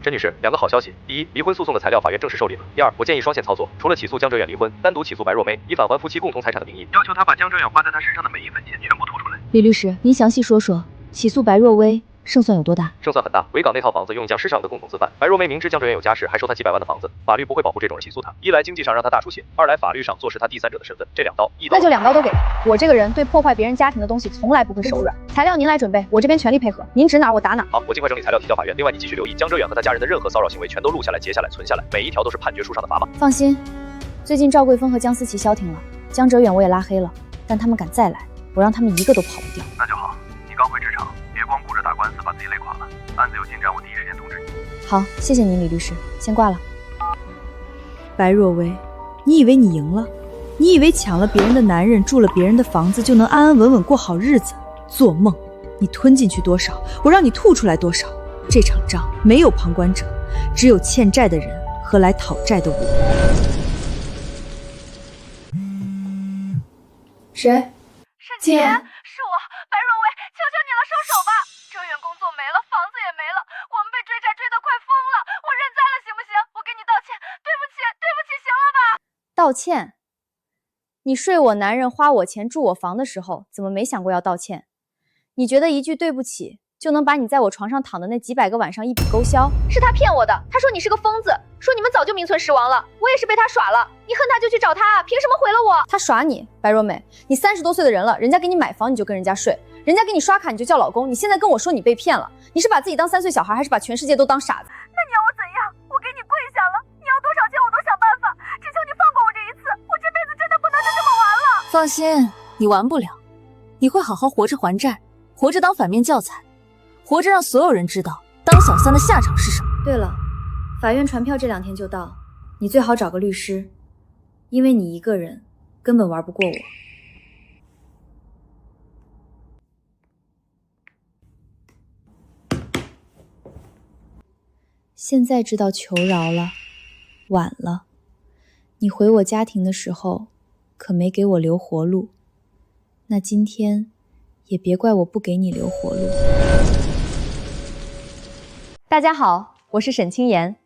陈女士，2个好消息：第一，离婚诉讼的材料法院正式受理了；第二，我建议双线操作，除了起诉江哲远离婚，单独起诉白若梅，以返还夫妻共同财产的名义，要求她把江哲远花在她身上的每一分钱全部吐出来。李律师，您详细说说，起诉白若薇胜算有多大？胜算很大，维港那套房子用江市场的共同资产，白若梅明知江哲远有家室，还收他几百万的房子，法律不会保护这种人起诉他。一来经济上让他大出血，二来法律上坐实他第三者的身份，这2刀，一刀。那就2刀都给我。这个人对破坏别人家庭的东西从来不会手软。材料您来准备，我这边全力配合，您指哪我打哪。好，我尽快整理材料提交法院。另外，你继续留意江哲远和他家人的任何骚扰行为，全都录下来、截下来、存下来，每一条都是判决书上的砝码。放心，最近赵桂峰和江思琪消停了，江哲远我也拉黑了，但他们敢再来，我让他们一个都跑不掉。那就好，你刚回职场，别光顾着打官司把自己累垮了。案子有进展，我第一时间通知你。好，谢谢您，李律师，先挂了。白若薇，你以为你赢了？你以为抢了别人的男人，住了别人的房子就能安安稳稳过好日子？做梦！你吞进去多少，我让你吐出来多少。这场仗没有旁观者，只有欠债的人和来讨债的我。谁？沈姐，是我，白若薇，求求你了，收手吧！哲远工作没了，房子也没了，我们被追债追得快疯了，我认栽了，行不行？我给你道歉，对不起，对不起，行了吧？道歉？你睡我男人、花我钱、住我房的时候，怎么没想过要道歉？你觉得一句对不起就能把你在我床上躺的那几百个晚上一笔勾销？是他骗我的，他说你是个疯子，说你们早就名存实亡了，我也是被他耍了。你恨他就去找他，凭什么毁了我？他耍你，白若美，你30多岁的人了，人家给你买房你就跟人家睡，人家给你刷卡你就叫老公，你现在跟我说你被骗了，你是把自己当3岁小孩，还是把全世界都当傻子？那你要我怎样？我给你跪下了，你要多少钱我都想办法，只求你放过我这一次，我这辈子真的不能就这么完了。放心，你完不了，你会好好活着还债，活着当反面教材，活着让所有人知道当小三的下场是什么。对了，法院传票这2天就到，你最好找个律师，因为你一个人根本玩不过我。现在知道求饶了，晚了。你回我家庭的时候，可没给我留活路，那今天也别怪我不给你留活路。大家好，我是沈清妍，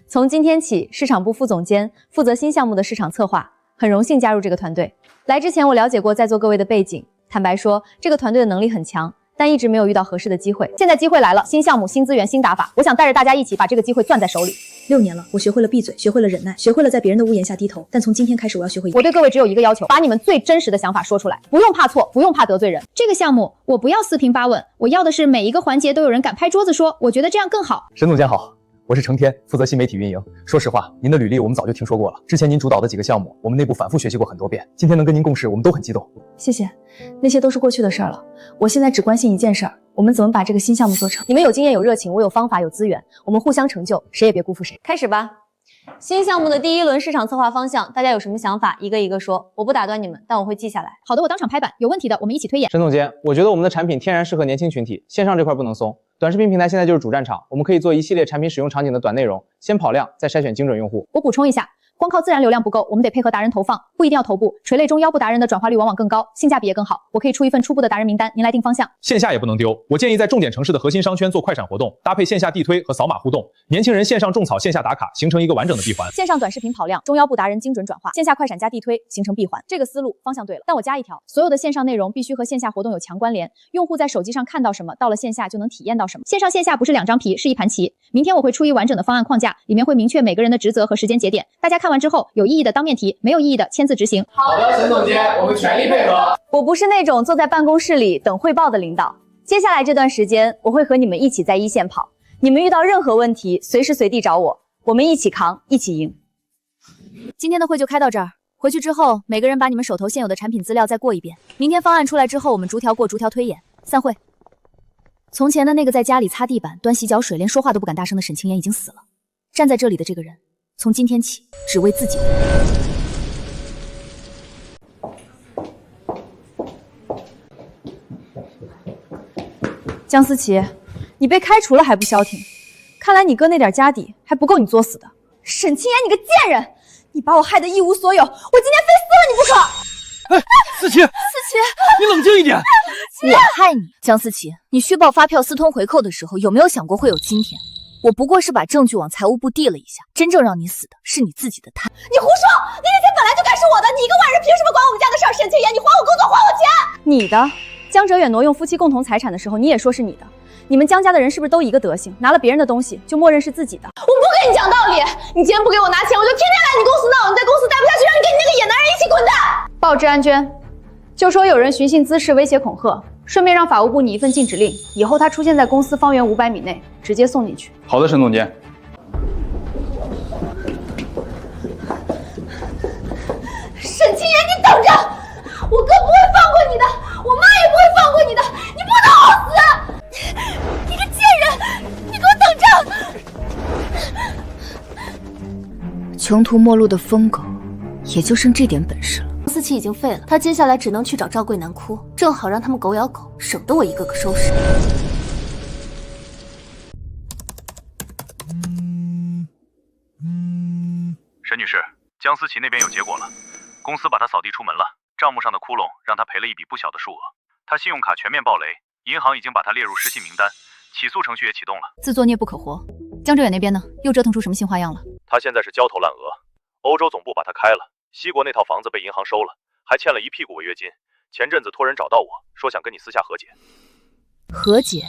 从今天起市场部副总监，负责新项目的市场策划，很荣幸加入这个团队。来之前我了解过在座各位的背景，坦白说，这个团队的能力很强，但一直没有遇到合适的机会。现在机会来了，新项目、新资源、新打法，我想带着大家一起把这个机会攥在手里。6年了，我学会了闭嘴，学会了忍耐，学会了在别人的屋檐下低头。但从今天开始，我要学会。我对各位只有一个要求，把你们最真实的想法说出来，不用怕错，不用怕得罪人。这个项目我不要四平八稳，我要的是每一个环节都有人敢拍桌子说，我觉得这样更好。沈总监好，我是程天，负责新媒体运营。说实话，您的履历我们早就听说过了，之前您主导的几个项目，我们内部反复学习过很多遍。今天能跟您共事，我们都很激动。谢谢，那些都是过去的事儿了。我现在只关心一件事儿，我们怎么把这个新项目做成？你们有经验、有热情，我有方法、有资源，我们互相成就，谁也别辜负谁。开始吧。新项目的第1轮市场策划方向，大家有什么想法，一个一个说。我不打断你们，但我会记下来。好的，我当场拍板，有问题的我们一起推演。沈总监，我觉得我们的产品天然适合年轻群体，线上这块不能松。短视频平台现在就是主战场，我们可以做一系列产品使用场景的短内容，先跑量，再筛选精准用户。我补充一下，光靠自然流量不够，我们得配合达人投放，不一定要头部，垂类中腰部达人的转化率往往更高，性价比也更好。我可以出一份初步的达人名单，您来定方向。线下也不能丢，我建议在重点城市的核心商圈做快闪活动，搭配线下地推和扫码互动，年轻人线上种草，线下打卡，形成一个完整的闭环。线上短视频跑量，中腰部达人精准转化，线下快闪加地推，形成闭环。这个思路方向对了，但我加一条，所有的线上内容必须和线下活动有强关联，用户在手机上看到什么，到了线下就能体验到什么。线上线下不是2张皮，是一盘棋。明天我会出一完整的方案框架，里面会明确每个人的职责和时间节点，大家看完之后，有意义的当面提，没有意义的签字执行。好的，沈总监，我们全力配合。我不是那种坐在办公室里等汇报的领导，接下来这段时间我会和你们一起在一线跑，你们遇到任何问题，随时随地找我，我们一起扛，一起赢。今天的会就开到这儿，回去之后每个人把你们手头现有的产品资料再过一遍。明天方案出来之后，我们逐条过，逐条推演。散会。从前的那个在家里擦地板、端洗脚水，连说话都不敢大声的沈清言已经死了。站在这里的这个人，从今天起只为自己活。江思琪，你被开除了还不消停，看来你哥那点家底还不够你作死的。沈清言，你个贱人，你把我害得一无所有，我今天非撕了你不可！哎，思琪，你冷静一点。我害你，江思琪，你虚报发票私吞回扣的时候，有没有想过会有今天？我不过是把证据往财务部递了一下，真正让你死的是你自己的贪。你胡说！那些钱本来就该是我的，你一个外人凭什么管我们家的事儿？沈清言，你还我工作，还我钱！你的。江哲远挪用夫妻共同财产的时候，你也说是你的。你们江家的人是不是都一个德行？拿了别人的东西就默认是自己的？我不跟你讲道理，你今天不给我拿钱，我就天天来你公司闹。你在公司待不下去，让你跟你那个野男人一起滚蛋！报知安娟，就说有人寻衅滋事、威胁恐吓，顺便让法务部拟一份禁止令，以后他出现在公司方圆500米内，直接送进去。好的，沈总监。沈清言，你等着！我哥不会放过你的，我妈也不会放过你的，你不能好死！你个贱人，你给我等着！穷途末路的疯狗，也就剩这点本事了。思琪已经废了，他接下来只能去找赵贵南哭，正好让他们狗咬狗，省得我一个个收拾。沈女士，江思琪那边有结果了，公司把她扫地出门了。账目上的窟窿让他赔了一笔不小的数额，他信用卡全面爆雷，银行已经把他列入失信名单，起诉程序也启动了。自作孽不可活。江哲远那边呢？又折腾出什么新花样了？他现在是焦头烂额，欧洲总部把他开了，西国那套房子被银行收了，还欠了一屁股违约金。前阵子托人找到我说想跟你私下和解。和解？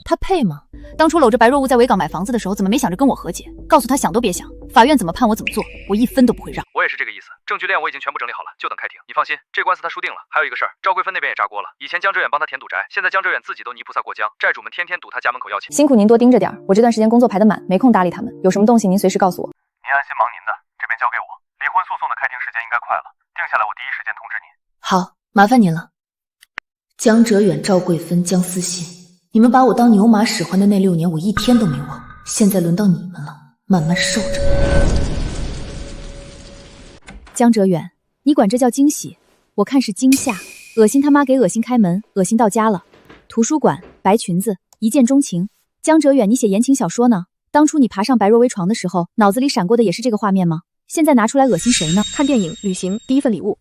他配吗？当初搂着白若雾在维港买房子的时候，怎么没想着跟我和解？告诉他想都别想，法院怎么判我怎么做，我一分都不会让。我也是这个意思，证据链我已经全部整理好了，就等开庭。你放心，这官司他输定了。还有一个事儿，赵桂芬那边也炸锅了。以前江哲远帮他填赌债，现在江哲远自己都泥菩萨过江，债主们天天堵他家门口要钱。辛苦您多盯着点，我这段时间工作排得满，没空搭理他们。有什么东西您随时告诉我。您安心忙您的，这边交给我。离婚诉讼的开庭时间应该快了，定下来我第一时间通知您。好，麻烦您了。江哲远、赵桂芬、江思信，你们把我当牛马使唤的那6年，我一天都没忘。现在轮到你们了，慢慢受着。江哲远，你管这叫惊喜，我看是惊吓。恶心他妈给恶心开门，恶心到家了。图书馆，白裙子，一见钟情。江哲远，你写言情小说呢？当初你爬上白若薇床的时候，脑子里闪过的也是这个画面吗？现在拿出来恶心谁呢？看电影、旅行，第一份礼物。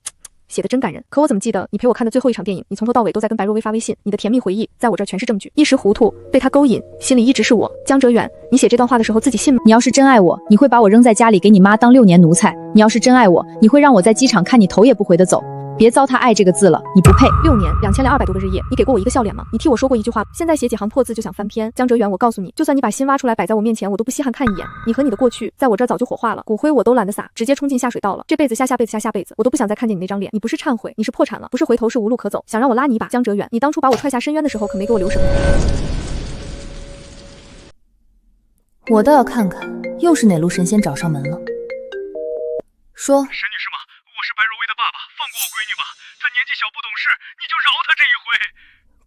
写的真感人，可我怎么记得你陪我看的最后一场电影，你从头到尾都在跟白若薇发微信，你的甜蜜回忆在我这儿全是证据，一时糊涂被他勾引，心里一直是我。江哲远，你写这段话的时候自己信吗？你要是真爱我，你会把我扔在家里给你妈当6年奴才；你要是真爱我，你会让我在机场看你头也不回的走。别糟蹋爱这个字了，你不配。6年2200多个日夜，你给过我一个笑脸吗？你替我说过一句话，现在写几行破字就想翻篇。江哲远，我告诉你，就算你把心挖出来摆在我面前，我都不稀罕看一眼。你和你的过去，在我这儿早就火化了，骨灰我都懒得撒，直接冲进下水道了。这辈子下下辈子下下辈子，我都不想再看见你那张脸。你不是忏悔，你是破产了，不是回头是无路可走，想让我拉你一把。江哲远，你当初把我踹下深渊的时候，可没给我留什么。我倒要看看，又是哪路神仙找上门了。说，沈女士吗？我是白若薇的爸爸，放过我闺女吧，她年纪小不懂事，你就饶她这一回。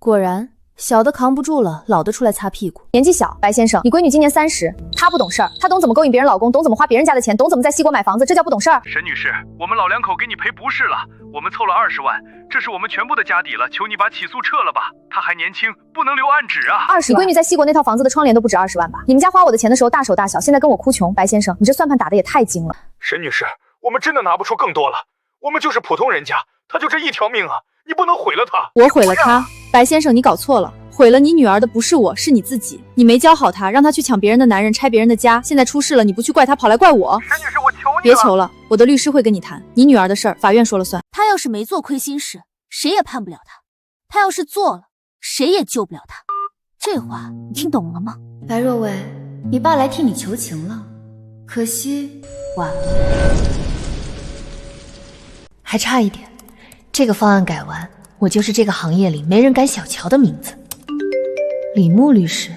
果然，小的扛不住了，老的出来擦屁股。年纪小，白先生，你闺女今年30，她不懂事儿，她懂怎么勾引别人老公，懂怎么花别人家的钱，懂怎么在西国买房子，这叫不懂事儿。沈女士，我们老两口给你赔不是了，我们凑了20万，这是我们全部的家底了，求你把起诉撤了吧。她还年轻，不能留暗指啊。20万，你闺女在西国那套房子的窗帘都不止20万吧？你们家花我的钱的时候大手大脚，现在跟我哭穷，白先生，你这算盘打得也太精了。沈女士，我们真的拿不出更多了，我们就是普通人家，她就这一条命啊，你不能毁了她。我毁了她？白先生，你搞错了。毁了你女儿的不是我，是你自己。你没教好她，让她去抢别人的男人，拆别人的家。现在出事了，你不去怪她，跑来怪我。沈女士，我求你了。别求了，我的律师会跟你谈。你女儿的事儿，法院说了算。她要是没做亏心事，谁也判不了她；她要是做了，谁也救不了她。这话你听懂了吗？白若薇，你爸来替你求情了，可惜晚了。还差一点，这个方案改完，我就是这个行业里没人敢小瞧的名字。李牧律师，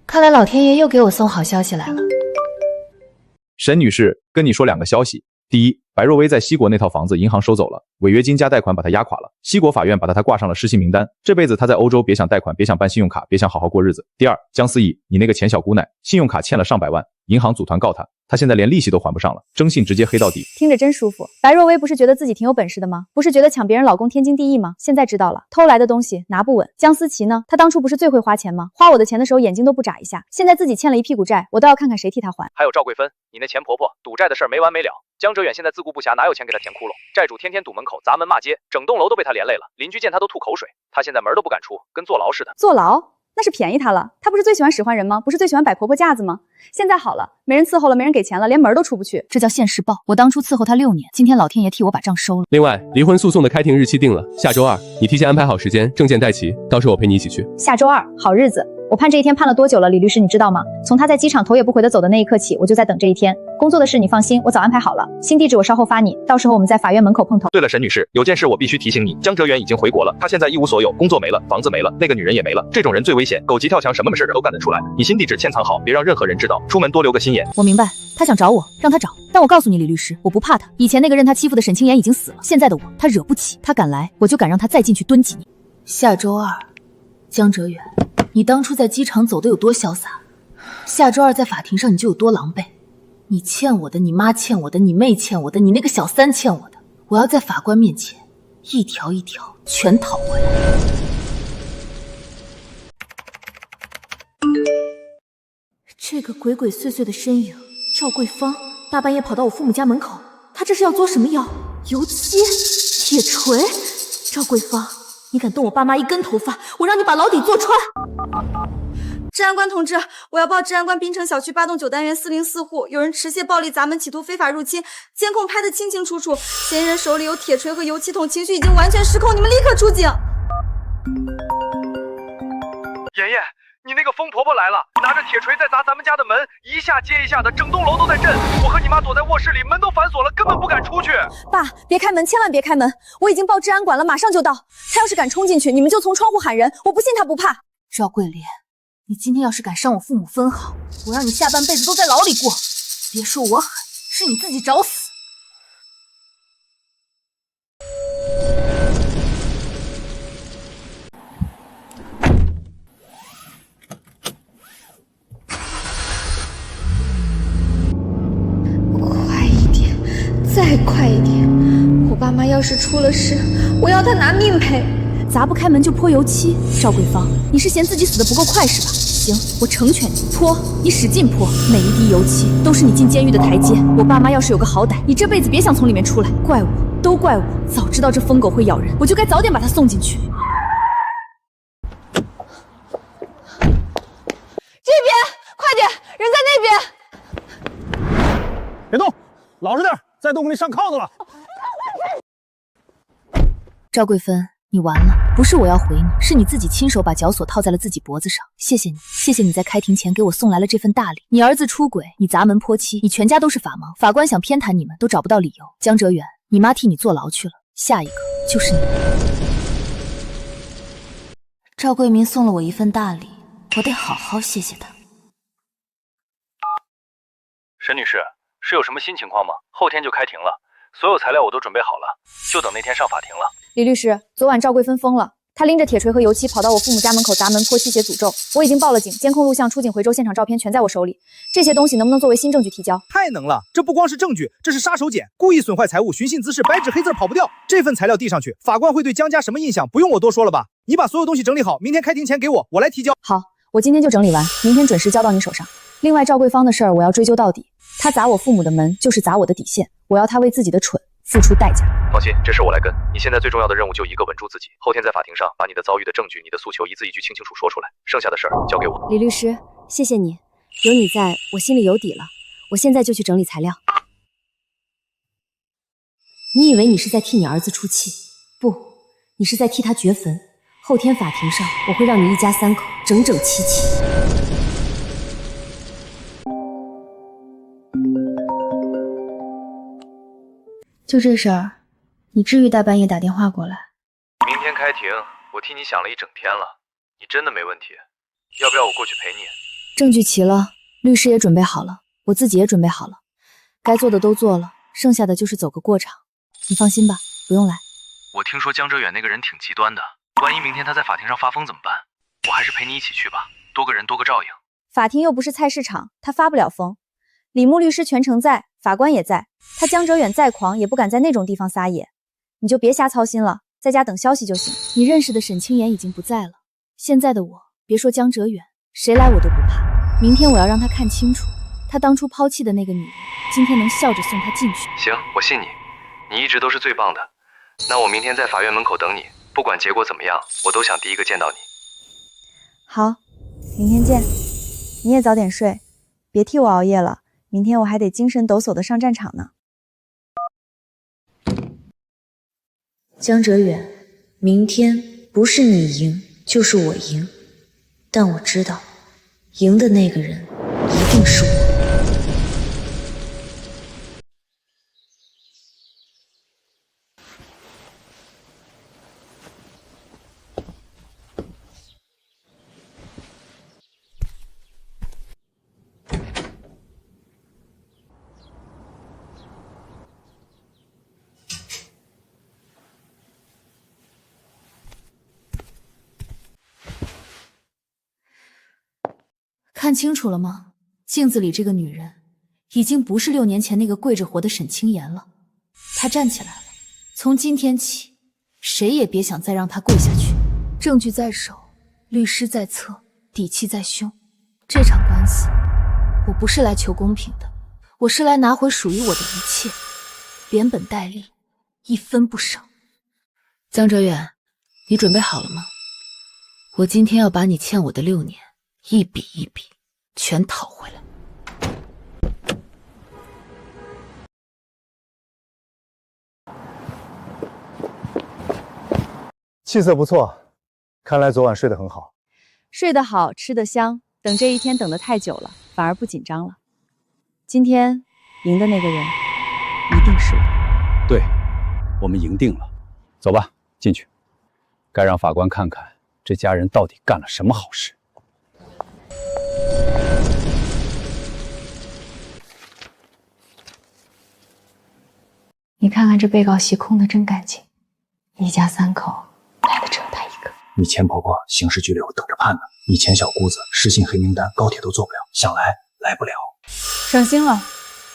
看来老天爷又给我送好消息来了。沈女士，跟你说2个消息。第一，白若薇在西国那套房子银行收走了，违约金加贷款把她压垮了，西国法院把她挂上了失信名单，这辈子她在欧洲别想贷款，别想办信用卡，别想好好过日子。第二，姜思义，你那个钱小姑奶，信用卡欠了上百万，银行组团告她，她现在连利息都还不上了，征信直接黑到底。听着真舒服。白若薇不是觉得自己挺有本事的吗？不是觉得抢别人老公天经地义吗？现在知道了，偷来的东西拿不稳。姜思琪呢？她当初不是最会花钱吗？花我的钱的时候眼睛都不眨一下，现在自己欠了一屁股债，我倒要看看谁替她还。还有赵桂芬，你那钱婆婆赌债的事儿没完没了。江哲远现在自顾不暇，哪有钱给他填窟窿？债主天天堵门口砸门骂街，整栋楼都被他连累了，邻居见他都吐口水。他现在门都不敢出，跟坐牢似的。坐牢？那是便宜他了。他不是最喜欢使唤人吗？不是最喜欢摆婆婆架子吗？现在好了，没人伺候了，没人给钱了，连门都出不去。这叫现世报。我当初伺候他6年，今天老天爷替我把账收了。另外，离婚诉讼的开庭日期定了，下周2，你提前安排好时间，证件带齐，到时候我陪你一起去。下周2，好日子。我盼这一天盼了多久了，李律师，你知道吗？从他在机场头也不回的走的那一刻起，我就在等这一天。工作的事你放心，我早安排好了，新地址我稍后发你，到时候我们在法院门口碰头。对了，沈女士，有件事我必须提醒你，江哲远已经回国了，他现在一无所有，工作没了，房子没了，那个女人也没了，这种人最危险，狗急跳墙，什么事都干得出来。你新地址先藏好，别让任何人知道，出门多留个心眼。我明白，他想找我，让他找，但我告诉你，李律师，我不怕他。以前那个任他欺负的沈清言已经死了，现在的我他惹不起，他敢来，我就敢让他再进去蹲几年。下周2，江哲远，你当初在机场走的有多潇洒，下周2在法庭上你就有多狼狈。你欠我的，你妈欠我的，你妹欠我的，你那个小三欠我的，我要在法官面前一条一条全讨回来。这个鬼鬼祟祟的身影，赵桂芳，大半夜跑到我父母家门口，她这是要作什么妖？油漆、铁锤？赵桂芳，你敢动我爸妈一根头发，我让你把牢底坐穿！治安官同志，我要报治安官滨城小区8栋9单元404户，有人持械暴力砸门，企图非法入侵，监控拍得清清楚楚，嫌疑人手里有铁锤和油漆桶，情绪已经完全失控，你们立刻出警！妍妍，你那个疯婆婆来了，拿着铁锤在砸咱们家的门，一下接一下的，整栋楼都在震。我和你妈躲在卧室里，门都反锁了，根本不敢出去。爸，别开门，千万别开门！我已经报治安管了，马上就到。他要是敢冲进去，你们就从窗户喊人，我不信他不怕。赵桂莲，你今天要是敢伤我父母分毫，我让你下半辈子都在牢里过。别说我狠，是你自己找死。快一点，再快一点！我爸妈要是出了事，我要他拿命赔。砸不开门就泼油漆，赵桂芳，你是嫌自己死得不够快是吧？行，我成全你，泼，你使劲泼，每一滴油漆都是你进监狱的台阶。我爸妈要是有个好歹，你这辈子别想从里面出来。怪我，都怪我，早知道这疯狗会咬人，我就该早点把它送进去。这边，快点，人在那边。别动，老实点，再动给你上铐子了。赵桂芬，你完了，不是我要回你，是你自己亲手把绞索套在了自己脖子上。谢谢你，谢谢你在开庭前给我送来了这份大礼。你儿子出轨，你砸门泼漆，你全家都是法盲，法官想偏袒你们都找不到理由。江哲远，你妈替你坐牢去了，下一个就是你。赵桂明送了我一份大礼，我得好好谢谢他。沈女士，是有什么新情况吗？后天就开庭了，所有材料我都准备好了，就等那天上法庭了。李律师，昨晚赵桂芬疯了，她拎着铁锤和油漆跑到我父母家门口砸门泼漆写诅咒。我已经报了警，监控录像、出警回州现场照片全在我手里，这些东西能不能作为新证据提交？太能了，这不光是证据，这是杀手锏，故意损坏财物、寻衅滋事，白纸黑字跑不掉。这份材料递上去，法官会对江家什么印象？不用我多说了吧？你把所有东西整理好，明天开庭前给我，我来提交。好，我今天就整理完，明天准时交到你手上。另外，赵桂芳的事儿我要追究到底，她砸我父母的门就是砸我的底线，我要她为自己的蠢付出代价。放心，这事我来跟。你现在最重要的任务就一个，稳住自己。后天在法庭上把你的遭遇的证据、你的诉求一字一句清清楚说出来，剩下的事儿交给我。李律师，谢谢你，有你在，我心里有底了。我现在就去整理材料。你以为你是在替你儿子出气？不，你是在替他掘坟。后天法庭上，我会让你一家3口整整齐齐。就这事儿，你至于大半夜打电话过来？明天开庭，我替你想了一整天了，你真的没问题？要不要我过去陪你？证据齐了，律师也准备好了，我自己也准备好了，该做的都做了，剩下的就是走个过场。你放心吧，不用来。我听说江哲远那个人挺极端的，万一明天他在法庭上发疯怎么办？我还是陪你一起去吧，多个人多个照应。法庭又不是菜市场，他发不了疯。李牧律师全程在，法官也在，他江哲远再狂也不敢在那种地方撒野。你就别瞎操心了，在家等消息就行。你认识的沈清言已经不在了，现在的我，别说江哲远，谁来我都不怕。明天我要让他看清楚，他当初抛弃的那个女人，今天能笑着送他进去。行，我信你，你一直都是最棒的。那我明天在法院门口等你，不管结果怎么样，我都想第一个见到你。好，明天见。你也早点睡，别替我熬夜了，明天我还得精神抖擞的上战场呢。江哲远，明天不是你赢，就是我赢，但我知道，赢的那个人一定是我。看清楚了吗？镜子里这个女人，已经不是6年前那个跪着活的沈清言了。她站起来了，从今天起，谁也别想再让她跪下去。证据在手，律师在侧，底气在胸。这场官司，我不是来求公平的，我是来拿回属于我的一切，连本带利，一分不少。江哲远，你准备好了吗？我今天要把你欠我的6年，一笔一笔全讨回来。气色不错，看来昨晚睡得很好。睡得好，吃得香，等这一天等得太久了，反而不紧张了。今天赢的那个人一定是我。对，我们赢定了。走吧，进去。该让法官看看这家人到底干了什么好事。你看看这被告席空的真干净，一家3口来的只有他一个。你前婆婆刑事拘留等着判呢，你前小姑子失信黑名单，高铁都坐不了，想来来不了。省心了，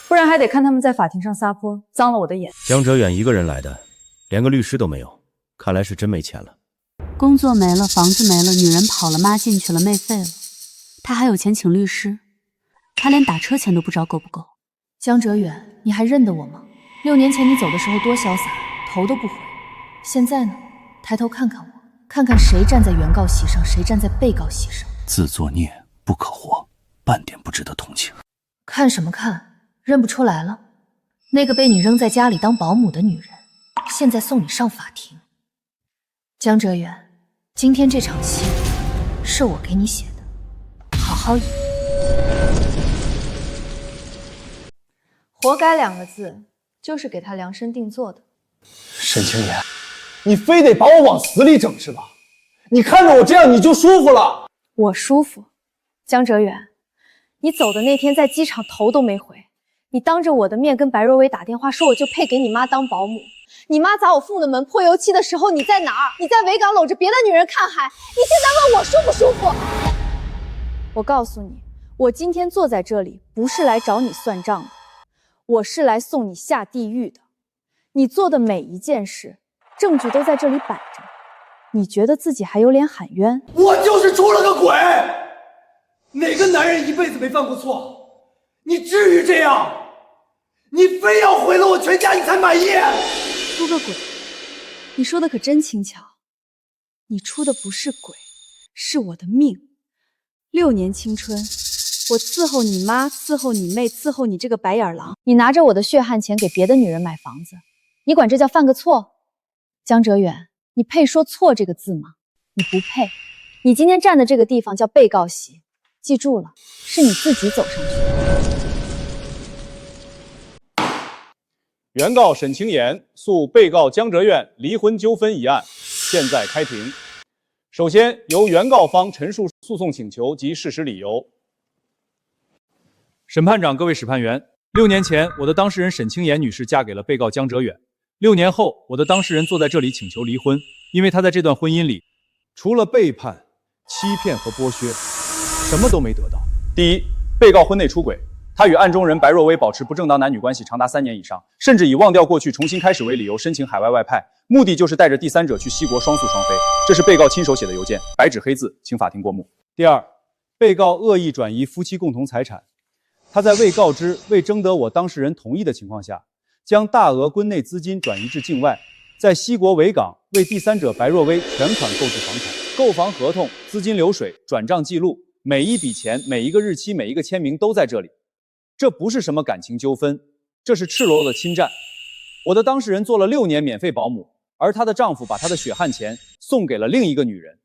不然还得看他们在法庭上撒泼，脏了我的眼。江哲远一个人来的，连个律师都没有，看来是真没钱了。工作没了，房子没了，女人跑了，妈进去了，妹废了，他还有钱请律师，他连打车钱都不知道够不够。江哲远，你还认得我吗？6年前你走的时候多潇洒，头都不回。现在呢，抬头看看我，看看谁站在原告席上，谁站在被告席上。自作孽不可活，半点不值得同情。看什么看？认不出来了？那个被你扔在家里当保姆的女人，现在送你上法庭。江哲远，今天这场戏是我给你写的，好好演。活该2个字，就是给他量身定做的。沈清言，你非得把我往死里整是吧？你看着我这样你就舒服了？我舒服。江哲远，你走的那天在机场头都没回，你当着我的面跟白若薇打电话说我就配给你妈当保姆。你妈砸我父的门泼油漆的时候你在哪儿？你在维港搂着别的女人看海，你现在问我舒不舒服？我告诉你，我今天坐在这里不是来找你算账的，我是来送你下地狱的。你做的每一件事，证据都在这里摆着，你觉得自己还有脸喊冤？我就是出了个鬼！哪个男人一辈子没犯过错？你至于这样？你非要毁了我全家你才满意？出个鬼？你说的可真轻巧。你出的不是鬼，是我的命。6年青春，我伺候你妈，伺候你妹，伺候你这个白眼狼。你拿着我的血汗钱给别的女人买房子，你管这叫犯个错？江哲远，你配说错这个字吗？你不配。你今天站的这个地方叫被告席，记住了，是你自己走上去的。原告沈清言诉被告江哲远离婚纠纷一案，现在开庭。首先由原告方陈述诉讼请求及事实理由。审判长，各位审判员，6年前，我的当事人沈清妍女士嫁给了被告江哲远。6年后，我的当事人坐在这里请求离婚，因为她在这段婚姻里，除了背叛、欺骗和剥削，什么都没得到。第一，被告婚内出轨，他与案中人白若薇保持不正当男女关系长达3年以上，甚至以忘掉过去、重新开始为理由申请海外外派，目的就是带着第三者去西国双宿双飞。这是被告亲手写的邮件，白纸黑字，请法庭过目。第二，被告恶意转移夫妻共同财产。他在未告知、未征得我当事人同意的情况下，将大额婚内资金转移至境外，在西国维港为第三者白若薇全款购置房产，购房合同、资金流水、转账记录，每一笔钱、每一个日期、每一个签名都在这里。这不是什么感情纠纷，这是赤裸裸的侵占。我的当事人做了6年免费保姆，而她的丈夫把她的血汗钱送给了另一个女人。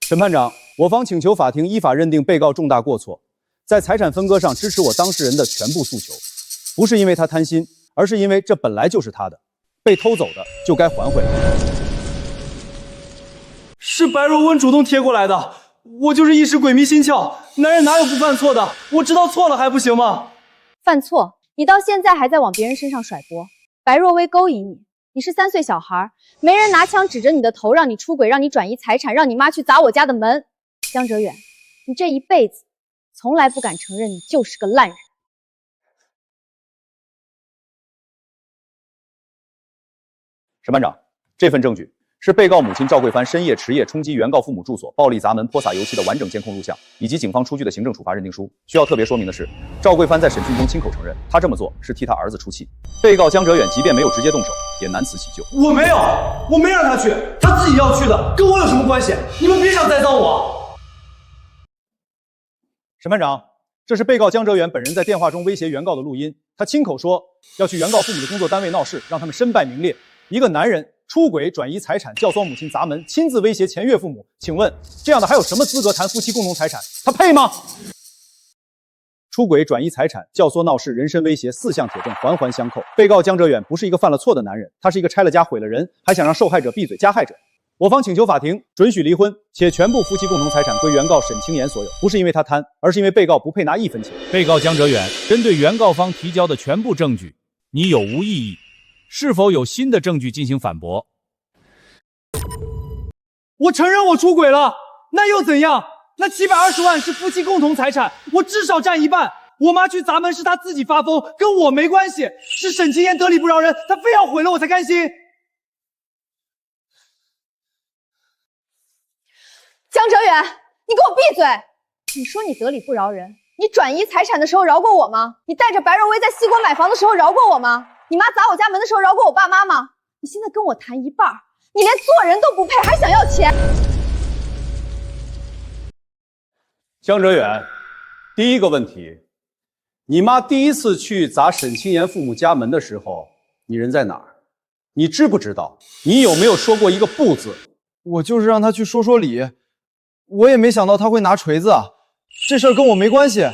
审判长，我方请求法庭依法认定被告重大过错，在财产分割上支持我当事人的全部诉求，不是因为他贪心，而是因为这本来就是他的，被偷走的就该还回来。是白若温主动贴过来的，我就是一时鬼迷心窍，男人哪有不犯错的？我知道错了还不行吗？犯错，你到现在还在往别人身上甩锅。白若薇勾引你，你是3岁小孩，没人拿枪指着你的头让你出轨，让你转移财产，让你妈去砸我家的门。江哲远，你这一辈子从来不敢承认你就是个烂人。审判长，这份证据是被告母亲赵桂帆深夜持夜冲击原告父母住所、暴力砸门、泼洒油漆的完整监控录像，以及警方出具的行政处罚认定书。需要特别说明的是，赵桂帆在审讯中亲口承认，他这么做是替他儿子出气。被告江哲远即便没有直接动手，也难辞其咎。我没有让他去，他自己要去的，跟我有什么关系？你们别想栽赃我。审判长，这是被告江哲远本人在电话中威胁原告的录音，他亲口说要去原告父母的工作单位闹事，让他们身败名裂。一个男人出轨转移财产，教唆母亲砸门，亲自威胁前岳父母，请问这样的还有什么资格谈夫妻共同财产？他配吗？出轨转移财产、教唆闹事、人身威胁4项铁证环环相扣。被告江哲远不是一个犯了错的男人，他是一个拆了家毁了人，还想让受害者闭嘴加害者。我方请求法庭准许离婚，且全部夫妻共同财产归原告沈清妍所有，不是因为他贪，而是因为被告不配拿1分钱。被告江哲远针对原告方提交的全部证据，你有无异议？是否有新的证据进行反驳？我承认我出轨了，那又怎样？那720万是夫妻共同财产，我至少占1半。我妈去砸门是她自己发疯，跟我没关系。是沈清妍得理不饶人，她非要毁了我才甘心。江哲远，你给我闭嘴！你说你得理不饶人，你转移财产的时候饶过我吗？你带着白若薇在西国买房的时候饶过我吗？你妈砸我家门的时候饶过我爸妈吗？你现在跟我谈1半，你连做人都不配，还想要钱？江哲远，第一个问题，你妈第一次去砸沈清妍父母家门的时候，你人在哪儿？你知不知道？你有没有说过一个不字？我就是让她去说说理，我也没想到她会拿锤子啊，这事儿跟我没关系。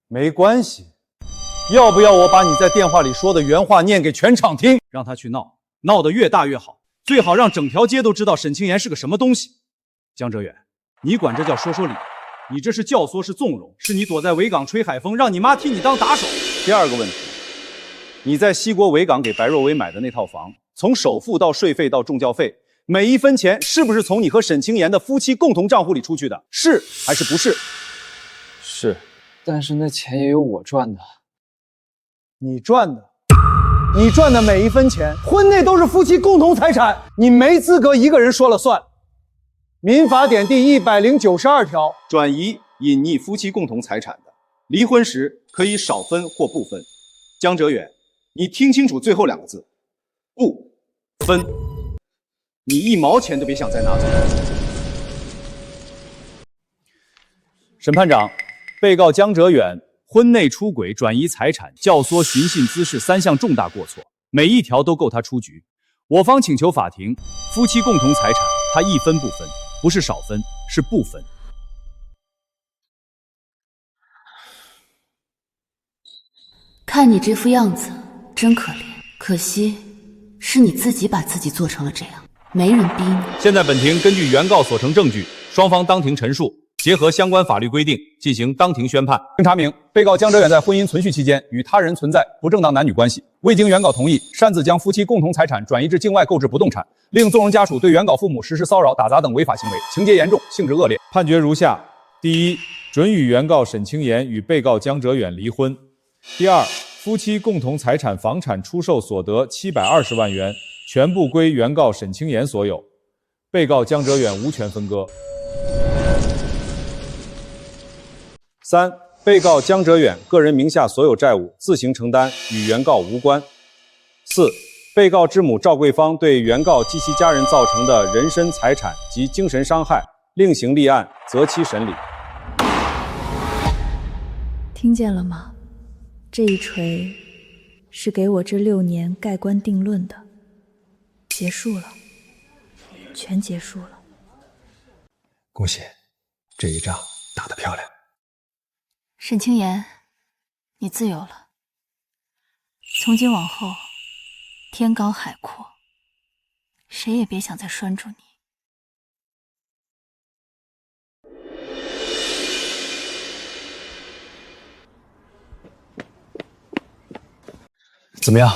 没关系。要不要我把你在电话里说的原话念给全场听？让他去闹，闹得越大越好，最好让整条街都知道沈清妍是个什么东西。江哲远，你管这叫说说理？你这是教唆，是纵容，是你躲在维港吹海风，让你妈替你当打手。第二个问题，你在西国维港给白若薇买的那套房，从首付到税费到重教费，每1分钱是不是从你和沈清妍的夫妻共同账户里出去的？是还是不是？是，但是那钱也有我赚的。你赚的每1分钱，婚内都是夫妻共同财产，你没资格一个人说了算。民法典第192条，转移隐匿夫妻共同财产的，离婚时可以少分或不分。江哲远，你听清楚最后2个字，不分，你1毛钱都别想再拿走。审判长，被告江哲远婚内出轨、转移财产、教唆寻衅滋事3项重大过错，每一条都够他出局。我方请求法庭，夫妻共同财产他1分不分，不是少分，是不分。看你这副样子，真可怜。可惜，是你自己把自己做成了这样，没人逼你。现在本庭根据原告所呈证据，双方当庭陈述，结合相关法律规定进行当庭宣判。经查明，被告江哲远在婚姻存续期间与他人存在不正当男女关系，未经原告同意，擅自将夫妻共同财产转移至境外购置不动产，令纵容家属对原告父母实施骚扰、打砸等违法行为，情节严重，性质恶劣。判决如下：第一，准予原告沈清言与被告江哲远离婚；第二，夫妻共同财产房产出售所得720万元全部归原告沈清言所有，被告江哲远无权分割。3. 被告江哲远个人名下所有债务自行承担，与原告无关。4. 被告之母赵桂芳对原告及其家人造成的人身、财产及精神伤害，另行立案，择期审理。听见了吗？这一锤是给我这6年盖棺定论的，结束了，全结束了。恭喜，这一仗打得漂亮。沈清言，你自由了。从今往后，天高海阔，谁也别想再拴住你。怎么样，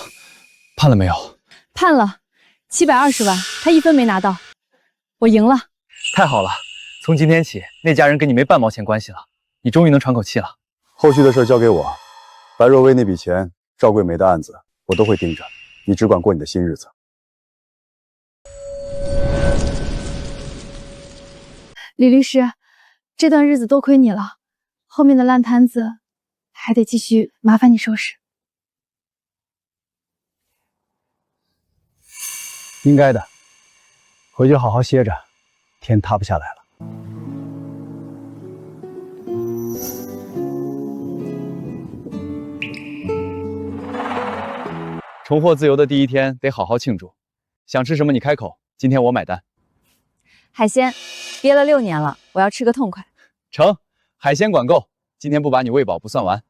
判了没有？判了720万，他1分没拿到，我赢了。太好了，从今天起，那家人跟你没半毛钱关系了，你终于能喘口气了。后续的事交给我，白若薇那笔钱，赵桂梅的案子，我都会盯着，你只管过你的新日子。李律师，这段日子多亏你了，后面的烂摊子还得继续麻烦你收拾。应该的，回去好好歇着，天塌不下来了。重获自由的第一天，得好好庆祝。想吃什么你开口，今天我买单。海鲜，憋了6年了，我要吃个痛快。成，海鲜管够，今天不把你喂饱不算完。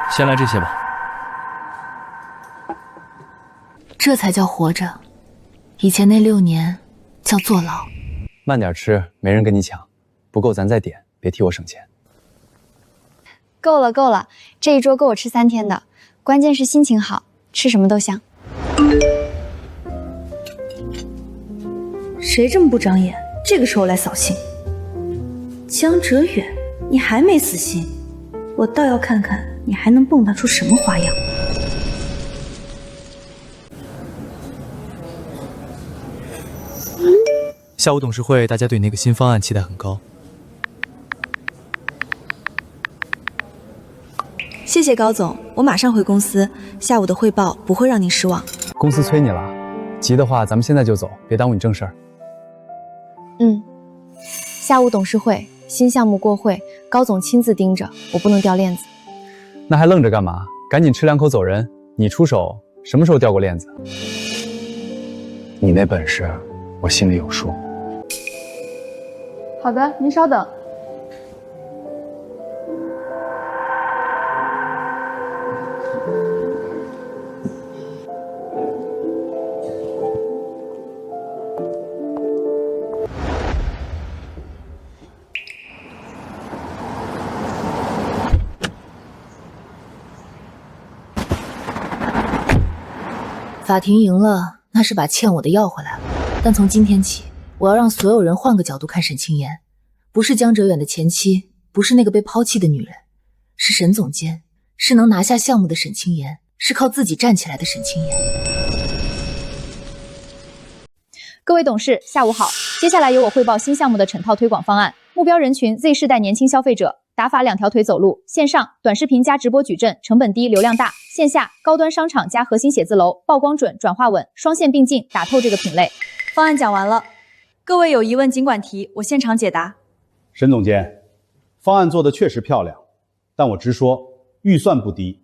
先来这些吧。这才叫活着，以前那6年叫坐牢。慢点吃，没人跟你抢，不够咱再点，别替我省钱。够了够了，这一桌够我吃3天的，关键是心情好，吃什么都香。谁这么不长眼，这个时候来扫兴？江哲远，你还没死心，我倒要看看你还能蹦跶出什么花样。下午董事会，大家对那个新方案期待很高。谢谢高总，我马上回公司，下午的汇报不会让您失望。公司催你了，急的话咱们现在就走，别耽误你正事儿。下午董事会，新项目过会，高总亲自盯着，我不能掉链子。那还愣着干嘛？赶紧吃2口走人！你出手什么时候掉过链子？你那本事，我心里有数。好的，您稍等。法庭赢了，那是把欠我的要回来了。但从今天起，我要让所有人换个角度看沈清言，不是江哲远的前妻，不是那个被抛弃的女人，是沈总监，是能拿下项目的沈清言，是靠自己站起来的沈清言。各位董事，下午好。接下来由我汇报新项目的整套推广方案，目标人群 Z 世代年轻消费者，打法2条腿走路，线上短视频加直播矩阵，成本低，流量大；线下高端商场加核心写字楼，曝光准，转化稳，双线并进，打透这个品类。方案讲完了，各位有疑问尽管提，我现场解答。沈总监，方案做的确实漂亮，但我直说，预算不低，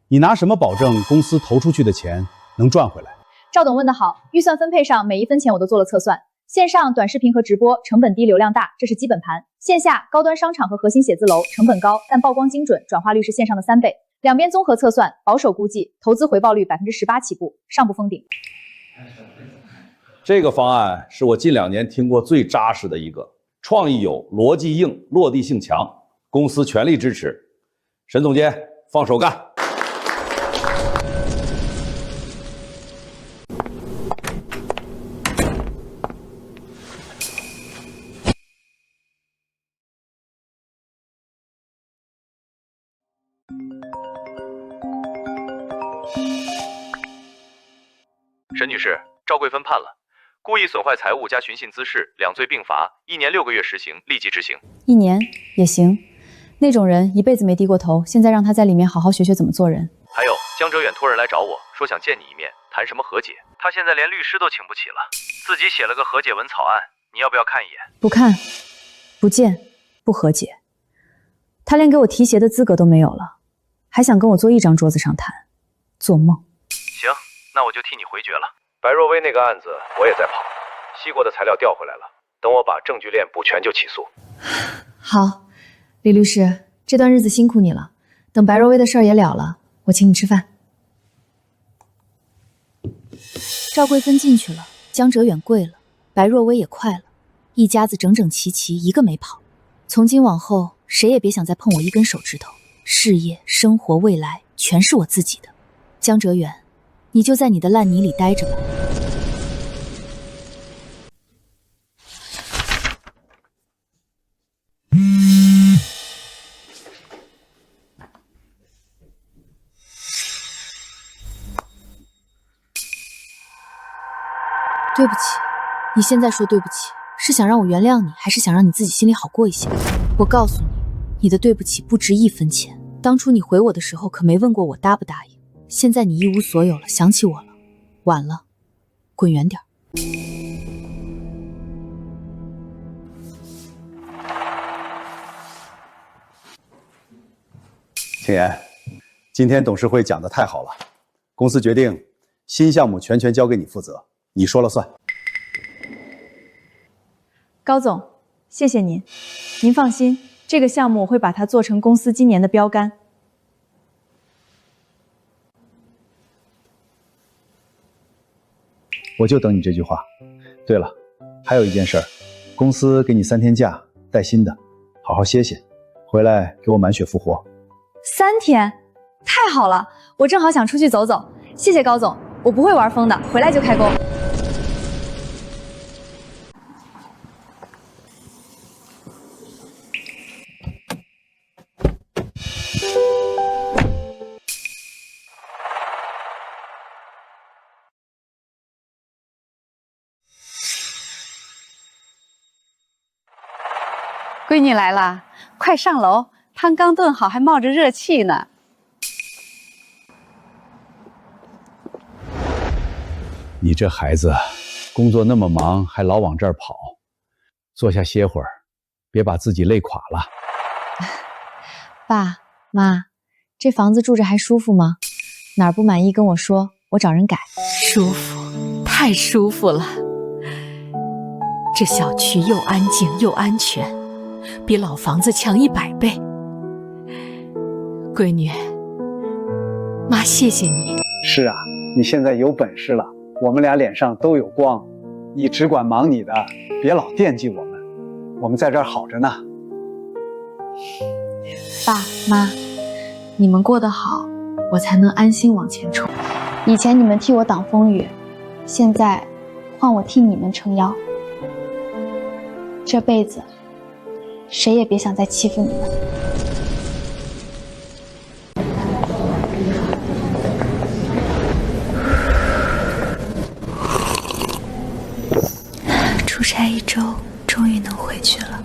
你拿什么保证公司投出去的钱能赚回来？赵董问得好，预算分配上每1分钱我都做了测算，线上短视频和直播成本低流量大，这是基本盘。线下高端商场和核心写字楼成本高，但曝光精准，转化率是线上的3倍。两边综合测算，保守估计投资回报率18%起步，上不封顶。这个方案是我近2年听过最扎实的一个，创意有，逻辑硬，落地性强，公司全力支持。沈总监，放手干！沈女士，赵贵芬判了，故意损坏财物加寻衅滋事2罪并罚，1年6个月实刑，立即执行。1年也行，那种人一辈子没低过头，现在让他在里面好好学学怎么做人。还有，江哲远托人来找我说想见你一面，谈什么和解。他现在连律师都请不起了，自己写了个和解文草案，你要不要看一眼？不看，不见，不和解。他连给我提鞋的资格都没有了，还想跟我坐一张桌子上谈，做梦。行，那我就替你回绝了。白若薇那个案子我也在跑，西国的材料调回来了，等我把证据链补全就起诉。好，李律师，这段日子辛苦你了，等白若薇的事儿也了了，我请你吃饭。赵贵芬进去了，江哲远跪了，白若薇也快了，一家子整整齐齐，一个没跑。从今往后，谁也别想再碰我一根手指头，事业、生活、未来全是我自己的。江哲远，你就在你的烂泥里待着吧。对不起，你现在说对不起，是想让我原谅你，还是想让你自己心里好过一些？我告诉你，你的对不起不值1分钱。当初你回我的时候，可没问过我答不答应。现在你一无所有了，想起我了，晚了，滚远点。青岩，今天董事会讲得太好了，公司决定新项目全权交给你负责，你说了算。高总，谢谢您。您放心，这个项目我会把它做成公司今年的标杆。我就等你这句话。对了，还有一件事儿，公司给你3天假，带薪的，好好歇歇，回来给我满血复活。3天，太好了，我正好想出去走走。谢谢高总，我不会玩疯的，回来就开工。闺女来了，快上楼，汤刚炖好，还冒着热气呢。你这孩子，工作那么忙，还老往这儿跑，坐下歇会儿，别把自己累垮了。爸妈，这房子住着还舒服吗？哪儿不满意跟我说，我找人改。舒服，太舒服了。这小区又安静又安全，比老房子强100倍。闺女，妈谢谢你。是啊，你现在有本事了，我们俩脸上都有光。你只管忙你的，别老惦记我们，我们在这儿好着呢。爸妈，你们过得好，我才能安心往前冲。以前你们替我挡风雨，现在换我替你们撑腰。这辈子，谁也别想再欺负你们。出差1周，终于能回去了。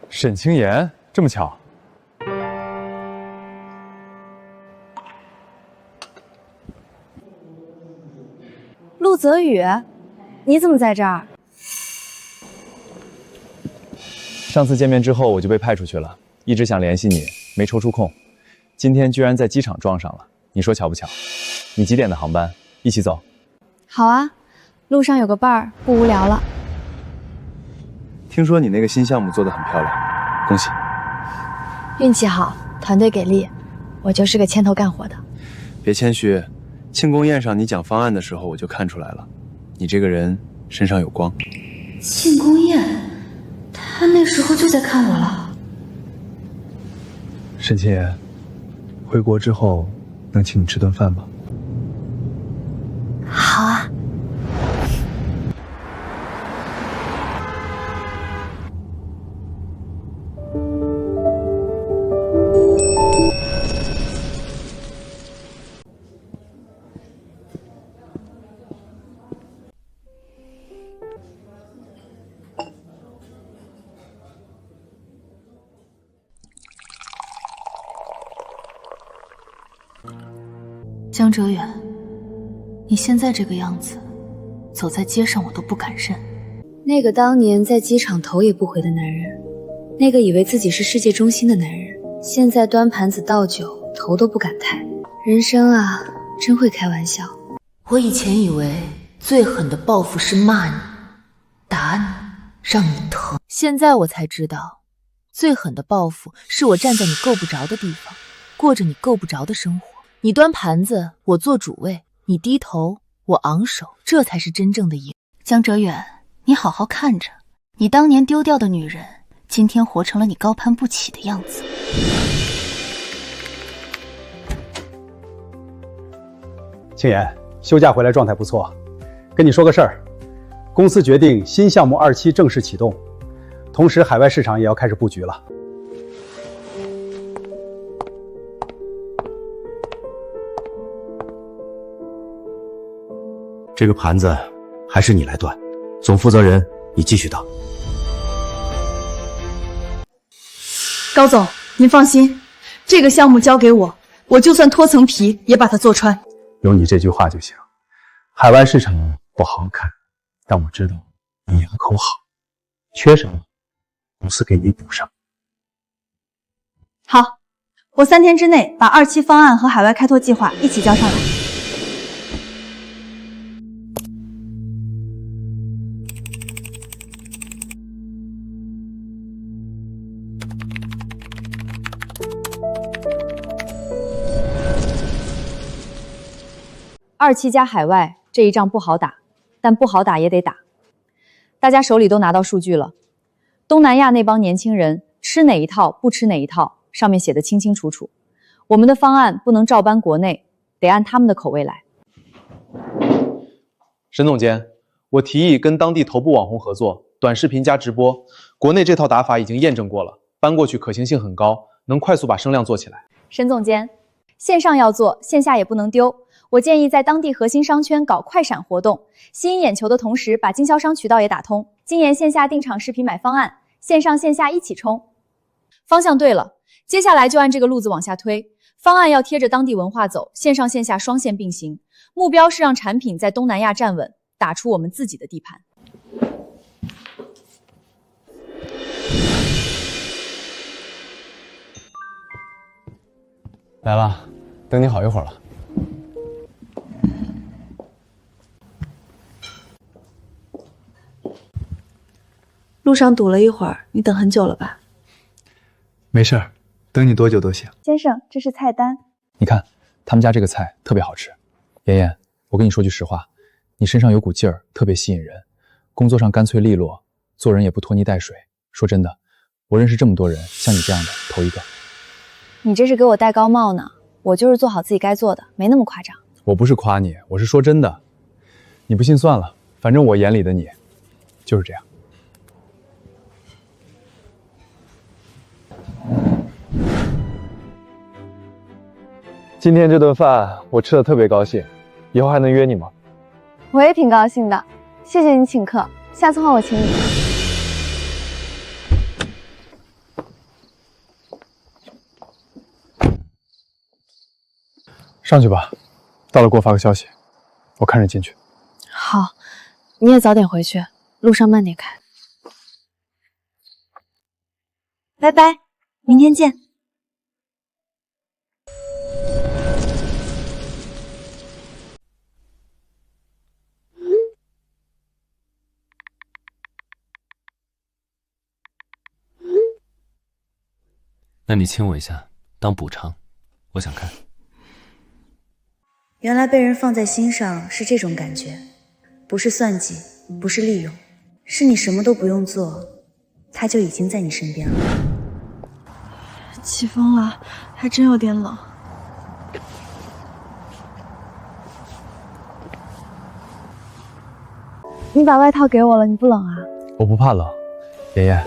沈清言，这么巧？陆泽宇，你怎么在这儿？上次见面之后我就被派出去了，一直想联系你，没抽出空。今天居然在机场撞上了，你说巧不巧？你几点的航班？一起走。好啊，路上有个伴儿，不无聊了。听说你那个新项目做得很漂亮，恭喜！运气好，团队给力，我就是个牵头干活的。别谦虚，庆功宴上你讲方案的时候我就看出来了，你这个人身上有光。庆功宴，他那时候就在看我了。沈清言，回国之后能请你吃顿饭吗？好啊。江哲远，你现在这个样子，走在街上我都不敢认。那个当年在机场头也不回的男人，那个以为自己是世界中心的男人，现在端盘子倒酒，头都不敢抬。人生啊，真会开玩笑。我以前以为最狠的报复是骂你、打你，让你疼。现在我才知道，最狠的报复是我站在你够不着的地方，过着你够不着的生活。你端盘子，我做主位；你低头，我昂首，这才是真正的赢。江哲远，你好好看着，你当年丢掉的女人，今天活成了你高攀不起的样子。青言，休假回来状态不错，跟你说个事儿，公司决定新项目2期正式启动，同时海外市场也要开始布局了。这个盘子还是你来端，总负责人你继续当。高总，您放心，这个项目交给我，我就算脱层皮也把它做穿。有你这句话就行。海外市场不好看，但我知道你牙口好，缺什么，公司给你补上。好，我3天之内把2期方案和海外开拓计划一起交上来。2期加海外这一仗不好打，但不好打也得打。大家手里都拿到数据了，东南亚那帮年轻人吃哪一套不吃哪一套，上面写的清清楚楚。我们的方案不能照搬国内，得按他们的口味来。沈总监，我提议跟当地头部网红合作，短视频加直播。国内这套打法已经验证过了，搬过去可行性很高，能快速把声量做起来。沈总监，线上要做，线下也不能丢。我建议在当地核心商圈搞快闪活动，吸引眼球的同时，把经销商渠道也打通。今年线下定场视频买方案，线上线下一起冲。方向对了，接下来就按这个路子往下推。方案要贴着当地文化走，线上线下双线并行。目标是让产品在东南亚站稳，打出我们自己的地盘。来了，等你好一会儿了。路上堵了一会儿，你等很久了吧？没事儿，等你多久都行。先生，这是菜单。你看，他们家这个菜特别好吃。妍妍，我跟你说句实话，你身上有股劲儿，特别吸引人，工作上干脆利落，做人也不拖泥带水。说真的，我认识这么多人，像你这样的头一个。你这是给我戴高帽呢？我就是做好自己该做的，没那么夸张。我不是夸你，我是说真的。你不信算了，反正我眼里的你就是这样。今天这顿饭我吃的特别高兴，以后还能约你吗？我也挺高兴的，谢谢你请客，下次换我请你。上去吧，到了给我发个消息，我看着进去。好，你也早点回去，路上慢点开。拜拜，明天见。那你亲我一下，当补偿，我想看。原来被人放在心上是这种感觉，不是算计，不是利用，是你什么都不用做，他就已经在你身边了。起风了，还真有点冷。你把外套给我了，你不冷啊？我不怕冷。妍妍，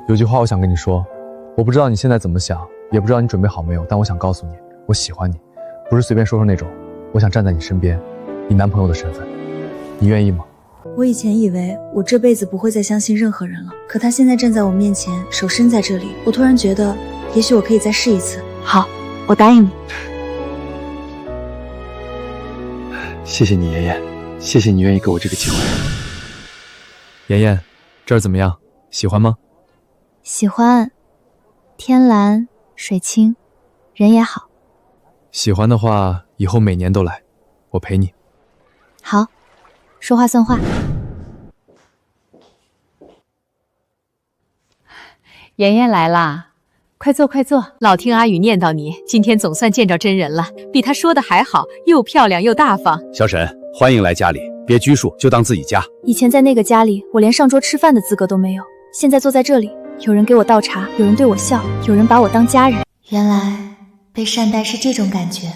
有句话我想跟你说，我不知道你现在怎么想，也不知道你准备好没有，但我想告诉你，我喜欢你，不是随便说说那种。我想站在你身边，以男朋友的身份，你愿意吗？我以前以为我这辈子不会再相信任何人了，可他现在站在我面前，手伸在这里，我突然觉得，也许我可以再试一次。好，我答应你。谢谢你，妍妍，谢谢你愿意给我这个机会。妍妍，这儿怎么样？喜欢吗？喜欢，天蓝水清，人也好。喜欢的话，以后每年都来，我陪你。好，说话算话。妍妍来啦，快坐快坐。老听阿宇念叨你，今天总算见着真人了，比他说的还好，又漂亮又大方。小沈，欢迎来家里，别拘束，就当自己家。以前在那个家里，我连上桌吃饭的资格都没有，现在坐在这里，有人给我倒茶，有人对我笑，有人把我当家人。原来被善待是这种感觉。